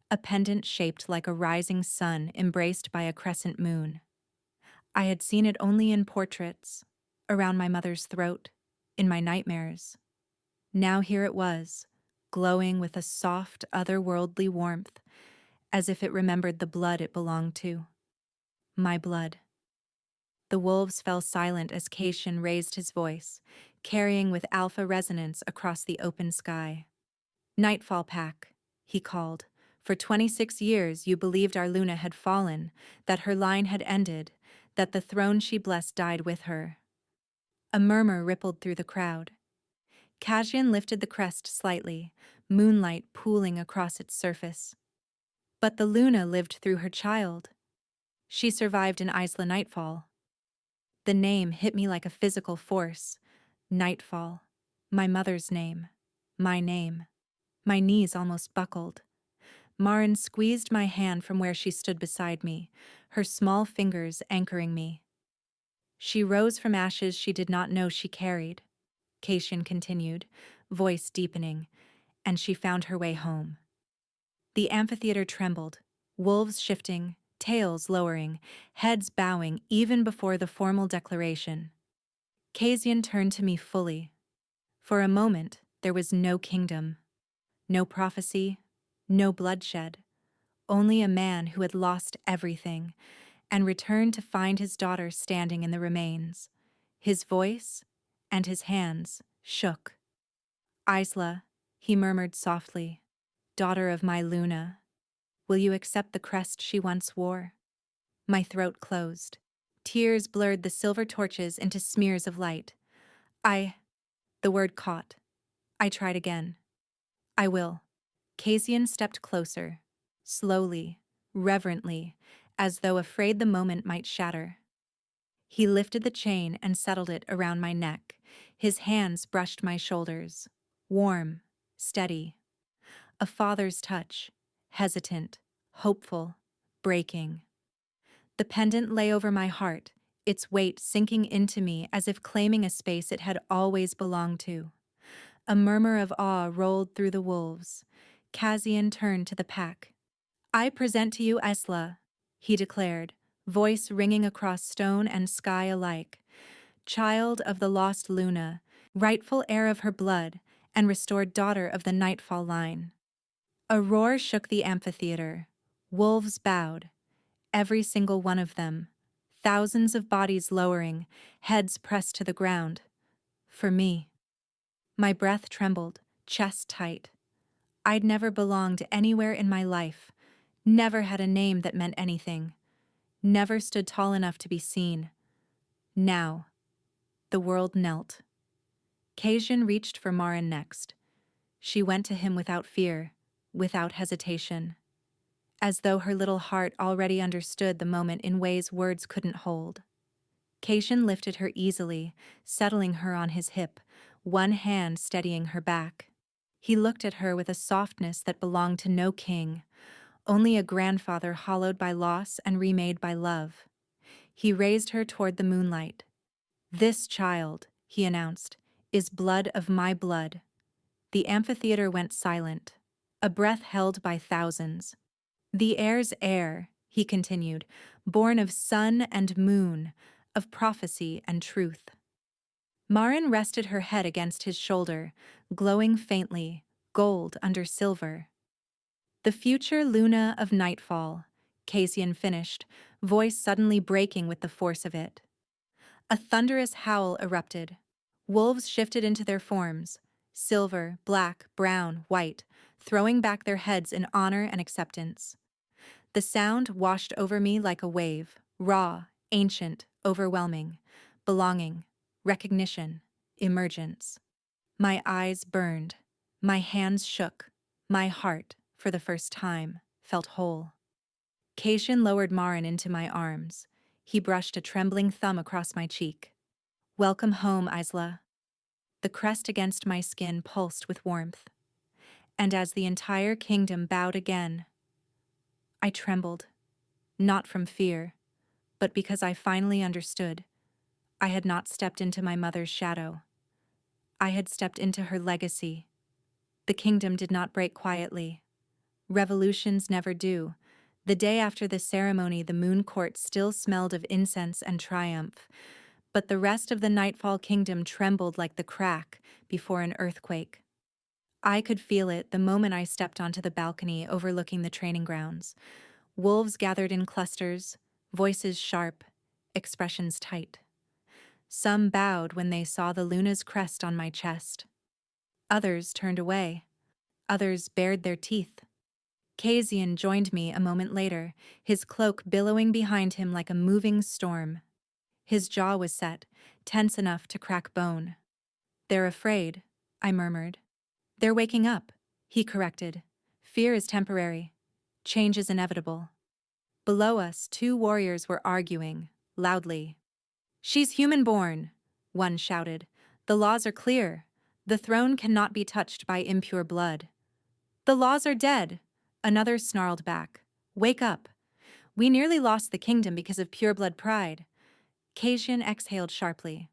a pendant shaped like a rising sun embraced by a crescent moon. I had seen it only in portraits, around my mother's throat, in my nightmares. Now here it was, glowing with a soft, otherworldly warmth, as if it remembered the blood it belonged to. My blood. The wolves fell silent as Caitian raised his voice, carrying with alpha resonance across the open sky. Nightfall Pack, he called. For 26 years you believed our Luna had fallen, that her line had ended, that the throne she blessed died with her. A murmur rippled through the crowd. Cassian lifted the crest slightly, moonlight pooling across its surface. But the Luna lived through her child. She survived in Isla Nightfall. The name hit me like a physical force. Nightfall. My mother's name. My name. My knees almost buckled. Marin squeezed my hand from where she stood beside me, her small fingers anchoring me. She rose from ashes she did not know she carried, Caitian continued, voice deepening, and she found her way home. The amphitheater trembled, wolves shifting, tails lowering, heads bowing even before the formal declaration. Caisian turned to me fully. For a moment, there was no kingdom, no prophecy, no bloodshed, only a man who had lost everything and returned to find his daughter standing in the remains. His voice and his hands shook. Isla, he murmured softly, daughter of my Luna, will you accept the crest she once wore? My throat closed. Tears blurred the silver torches into smears of light. The word caught. I tried again. I will. Caisian stepped closer, slowly, reverently, as though afraid the moment might shatter. He lifted the chain and settled it around my neck. His hands brushed my shoulders. Warm, steady. A father's touch, hesitant, hopeful, breaking. The pendant lay over my heart, its weight sinking into me as if claiming a space it had always belonged to. A murmur of awe rolled through the wolves. Cassian turned to the pack. I present to you Isla, he declared, voice ringing across stone and sky alike. Child of the lost Luna, rightful heir of her blood, and restored daughter of the Nightfall line. A roar shook the amphitheater. Wolves bowed, every single one of them. Thousands of bodies lowering, heads pressed to the ground. For me. My breath trembled, chest tight. I'd never belonged anywhere in my life, never had a name that meant anything, never stood tall enough to be seen. Now, the world knelt. Caisian reached for Marin next. She went to him without fear, without hesitation, as though her little heart already understood the moment in ways words couldn't hold. Caitian lifted her easily, settling her on his hip, one hand steadying her back. He looked at her with a softness that belonged to no king, only a grandfather hollowed by loss and remade by love. He raised her toward the moonlight. This child, he announced, is blood of my blood. The amphitheater went silent, a breath held by thousands. The heir's heir, he continued, born of sun and moon, of prophecy and truth. Marin rested her head against his shoulder, glowing faintly, gold under silver. The future Luna of Nightfall, Caisian finished, voice suddenly breaking with the force of it. A thunderous howl erupted. Wolves shifted into their forms, silver, black, brown, white, throwing back their heads in honor and acceptance. The sound washed over me like a wave, raw, ancient, overwhelming, belonging, recognition, emergence. My eyes burned, my hands shook, my heart, for the first time, felt whole. Cation lowered Marin into my arms. He brushed a trembling thumb across my cheek. "Welcome home, Isla." The crest against my skin pulsed with warmth. And as the entire kingdom bowed again, I trembled, not from fear, but because I finally understood. I had not stepped into my mother's shadow. I had stepped into her legacy. The kingdom did not break quietly. Revolutions never do. The day after the ceremony, the moon court still smelled of incense and triumph, but the rest of the Nightfall Kingdom trembled like the crack before an earthquake. I could feel it the moment I stepped onto the balcony overlooking the training grounds. Wolves gathered in clusters, voices sharp, expressions tight. Some bowed when they saw the Luna's crest on my chest. Others turned away. Others bared their teeth. Kazian joined me a moment later, his cloak billowing behind him like a moving storm. His jaw was set, tense enough to crack bone. "They're afraid," I murmured. "They're waking up," he corrected. "Fear is temporary. Change is inevitable." Below us, two warriors were arguing, loudly. "She's human-born," one shouted. "The laws are clear. The throne cannot be touched by impure blood." "The laws are dead," another snarled back. "Wake up. We nearly lost the kingdom because of pure-blood pride." Kajian exhaled sharply.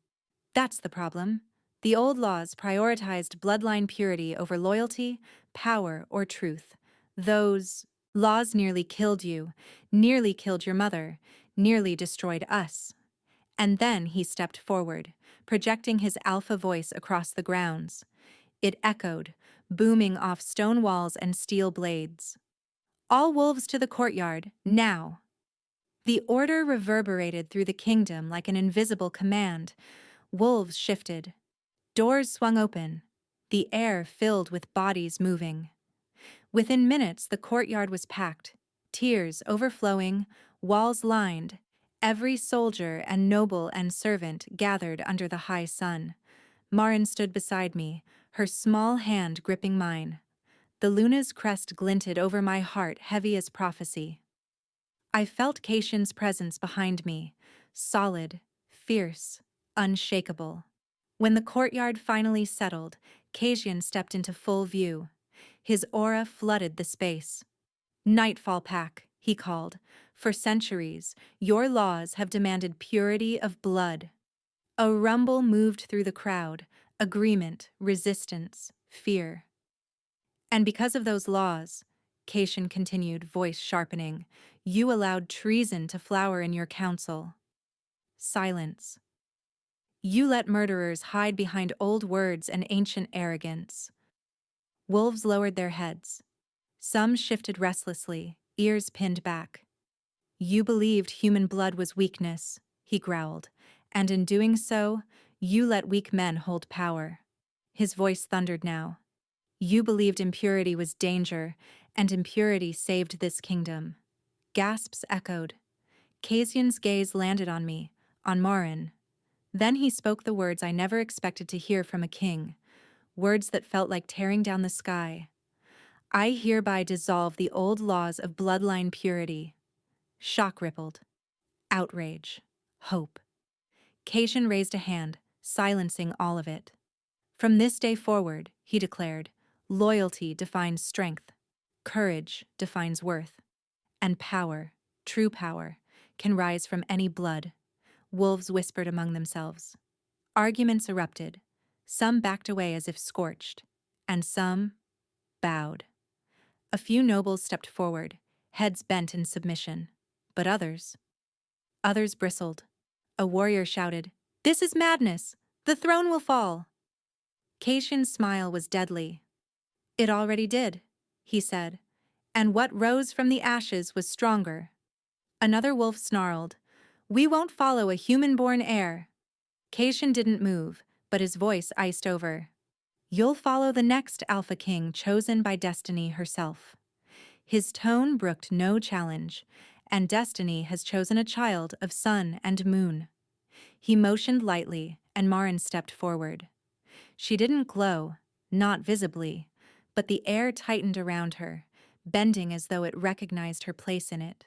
"That's the problem. The old laws prioritized bloodline purity over loyalty, power, or truth. Those laws nearly killed you, nearly killed your mother, nearly destroyed us." And then he stepped forward, projecting his alpha voice across the grounds. It echoed, booming off stone walls and steel blades. "All wolves to the courtyard, now!" The order reverberated through the kingdom like an invisible command. Wolves shifted. Doors swung open. The air filled with bodies moving. Within minutes, the courtyard was packed, tiers overflowing, walls lined. Every soldier and noble and servant gathered under the high sun. Marin stood beside me, her small hand gripping mine. The Luna's crest glinted over my heart, heavy as prophecy. I felt Kaitian's presence behind me, solid, fierce, unshakable. When the courtyard finally settled, Kaitian stepped into full view. His aura flooded the space. "Nightfall Pack," he called. "For centuries, your laws have demanded purity of blood." A rumble moved through the crowd, agreement, resistance, fear. "And because of those laws," Kaitian continued, voice sharpening, "you allowed treason to flower in your council." Silence. "You let murderers hide behind old words and ancient arrogance." Wolves lowered their heads. Some shifted restlessly, ears pinned back. "You believed human blood was weakness," he growled, "and in doing so, you let weak men hold power." His voice thundered now. "You believed impurity was danger, and impurity saved this kingdom." Gasps echoed. Kazian's gaze landed on me, on Marin. Then he spoke the words I never expected to hear from a king, words that felt like tearing down the sky. "I hereby dissolve the old laws of bloodline purity." Shock rippled. Outrage. Hope. Kaitian raised a hand, silencing all of it. "From this day forward," he declared, "loyalty defines strength, courage defines worth, and power, true power, can rise from any blood." Wolves whispered among themselves. Arguments erupted. Some backed away as if scorched, and some bowed. A few nobles stepped forward, heads bent in submission, but others bristled. A warrior shouted, "This is madness! The throne will fall!" Kaitian's smile was deadly. "It already did," he said, "and what rose from the ashes was stronger." Another wolf snarled, "We won't follow a human-born heir." Kaitian didn't move, but his voice iced over. You'll follow the next Alpha King chosen by Destiny herself. His tone brooked no challenge, and Destiny has chosen a child of sun and moon. He motioned lightly, and Marin stepped forward. She didn't glow, not visibly, but the air tightened around her, bending as though it recognized her place in it.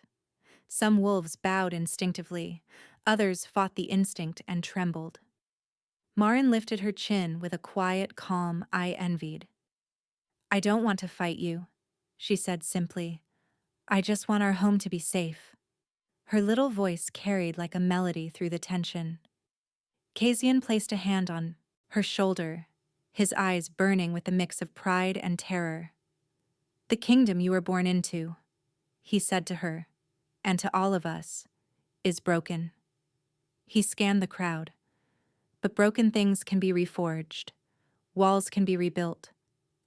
Some wolves bowed instinctively, others fought the instinct and trembled. Marin lifted her chin with a quiet calm I envied. "I don't want to fight you," she said simply. "I just want our home to be safe." Her little voice carried like a melody through the tension. Kazian placed a hand on her shoulder, his eyes burning with a mix of pride and terror. "The kingdom you were born into," he said to her, "and to all of us, is broken." He scanned the crowd. But broken things can be reforged. Walls can be rebuilt.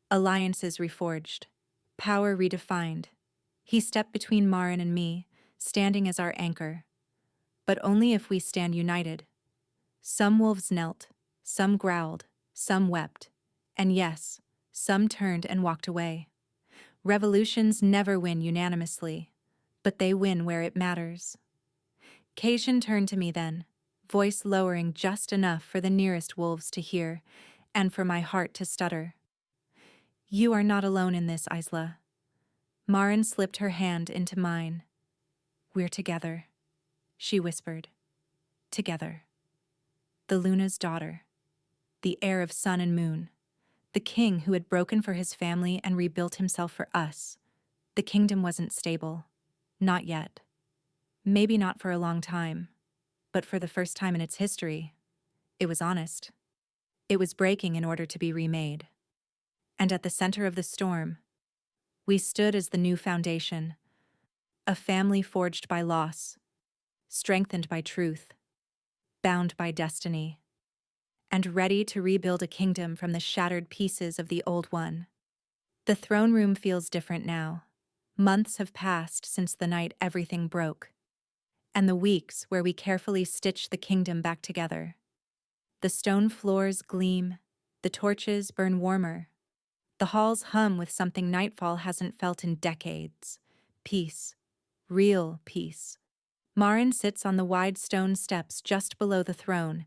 Alliances reforged. Power redefined. He stepped between Marin and me, standing as our anchor. But only if we stand united. Some wolves knelt, some growled, some wept, and yes, some turned and walked away. Revolutions never win unanimously, but they win where it matters. Kaishan turned to me then, voice lowering just enough for the nearest wolves to hear, and for my heart to stutter. "You are not alone in this, Isla." Marin slipped her hand into mine. "We're together," she whispered. "Together. The Luna's daughter. The heir of sun and moon. The king who had broken for his family and rebuilt himself for us. The kingdom wasn't stable. Not yet. Maybe not for a long time. But for the first time in its history, it was honest. It was breaking in order to be remade. And at the center of the storm, we stood as the new foundation, a family forged by loss, strengthened by truth, bound by destiny, and ready to rebuild a kingdom from the shattered pieces of the old one. The throne room feels different now. Months have passed since the night everything broke, and the weeks where we carefully stitched the kingdom back together. The stone floors gleam, the torches burn warmer. The halls hum with something Nightfall hasn't felt in decades. Peace. Real peace. Marin sits on the wide stone steps just below the throne,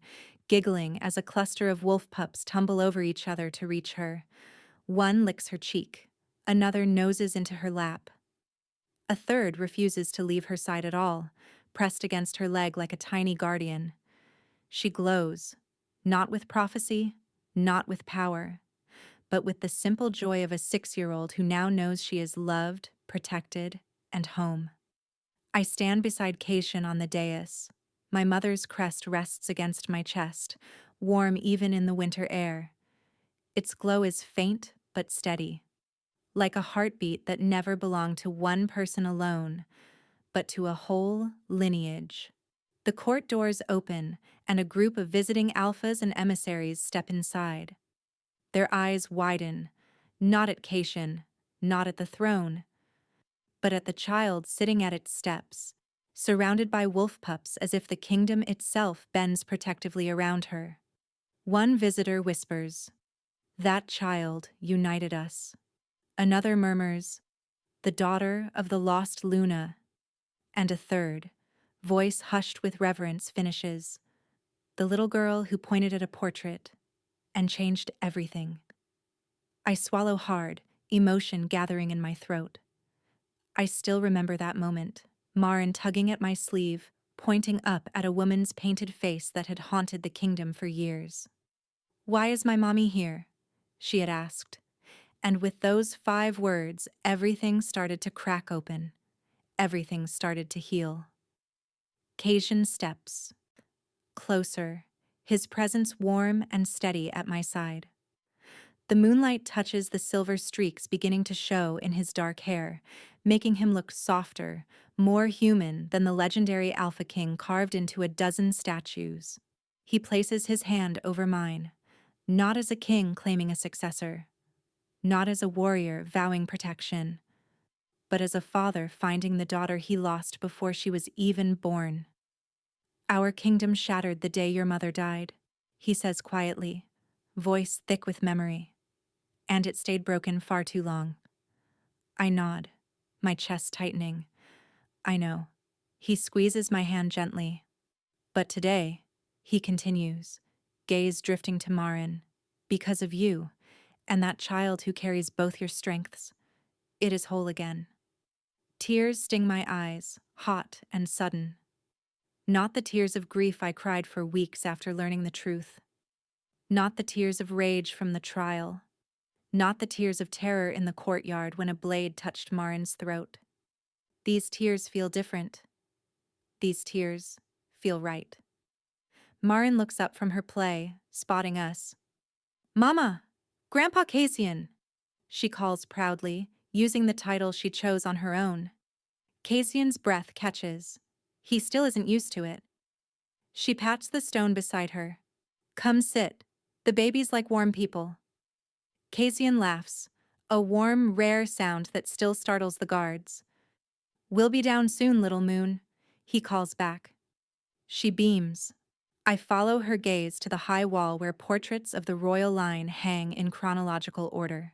giggling as a cluster of wolf pups tumble over each other to reach her. One licks her cheek, another noses into her lap. A third refuses to leave her side at all, pressed against her leg like a tiny guardian. She glows, not with prophecy, not with power, but with the simple joy of a 6-year-old who now knows she is loved, protected, and home. I stand beside Kaishan on the dais. My mother's crest rests against my chest, warm even in the winter air. Its glow is faint but steady, like a heartbeat that never belonged to one person alone, but to a whole lineage. The court doors open, and a group of visiting alphas and emissaries step inside. Their eyes widen, not at Kaishan, not at the throne, but at the child sitting at its steps, surrounded by wolf pups as if the kingdom itself bends protectively around her. One visitor whispers, "That child united us." Another murmurs, "The daughter of the lost Luna." And a third, voice hushed with reverence, finishes, "The little girl who pointed at a portrait and changed everything." I swallow hard, emotion gathering in my throat. I still remember that moment, Marin tugging at my sleeve, pointing up at a woman's painted face that had haunted the kingdom for years. "Why is my mommy here?" she had asked. And with those 5 words, everything started to crack open. Everything started to heal. Kaishan steps. Closer, his presence warm and steady at my side. The moonlight touches the silver streaks beginning to show in his dark hair, making him look softer, more human than the legendary Alpha King carved into a dozen statues. He places his hand over mine, not as a king claiming a successor, not as a warrior vowing protection, but as a father finding the daughter he lost before she was even born. "Our kingdom shattered the day your mother died," he says quietly, voice thick with memory. and it stayed broken far too long. I nod, my chest tightening. I know. He squeezes my hand gently. But today, he continues, gaze drifting to Marin. Because of you, and that child who carries both your strengths, it is whole again. Tears sting my eyes, hot and sudden. Not the tears of grief I cried for weeks after learning the truth. Not the tears of rage from the trial. Not the tears of terror in the courtyard when a blade touched Marin's throat. These tears feel different. These tears feel right. Marin looks up from her play, spotting us. "Mama! Grandpa Cassian!" she calls proudly, using the title she chose on her own. Cassian's breath catches. He still isn't used to it. She pats the stone beside her. "Come sit. The babies like warm people." Cassian laughs, a warm, rare sound that still startles the guards. "We'll be down soon, little moon," he calls back. She beams. I follow her gaze to the high wall where portraits of the royal line hang in chronological order.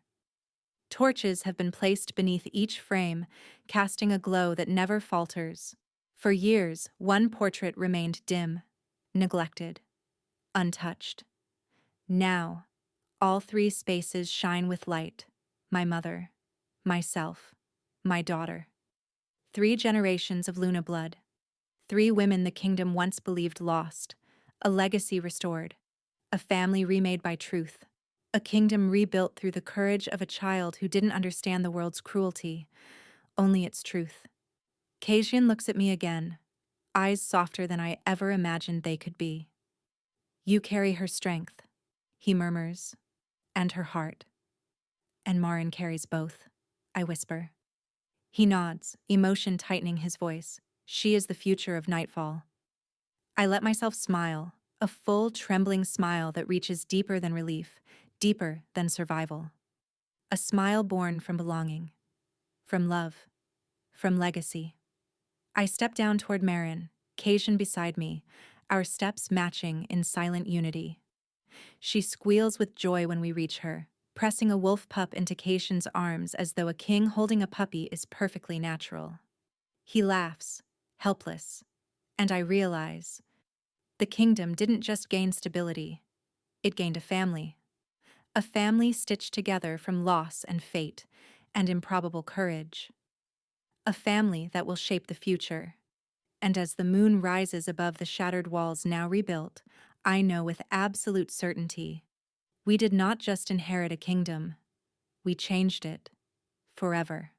Torches have been placed beneath each frame, casting a glow that never falters. For years, one portrait remained dim, neglected, untouched. Now, all three spaces shine with light. My mother, myself, my daughter. 3 generations of Luna blood. 3 women the kingdom once believed lost. A legacy restored. A family remade by truth. A kingdom rebuilt through the courage of a child who didn't understand the world's cruelty, only its truth. Cassian looks at me again, eyes softer than I ever imagined they could be. "You carry her strength," he murmurs, "and her heart." "And Marin carries both," I whisper. He nods, emotion tightening his voice. "She is the future of Nightfall." I let myself smile, a full, trembling smile that reaches deeper than relief, deeper than survival. A smile born from belonging, from love, from legacy. I step down toward Marin, Cassian beside me, our steps matching in silent unity. She squeals with joy when we reach her, pressing a wolf pup into Cassian's arms as though a king holding a puppy is perfectly natural. He laughs, helpless, and I realize the kingdom didn't just gain stability, it gained a family. A family stitched together from loss and fate and improbable courage. A family that will shape the future. And as the moon rises above the shattered walls now rebuilt, I know with absolute certainty, we did not just inherit a kingdom, we changed it forever.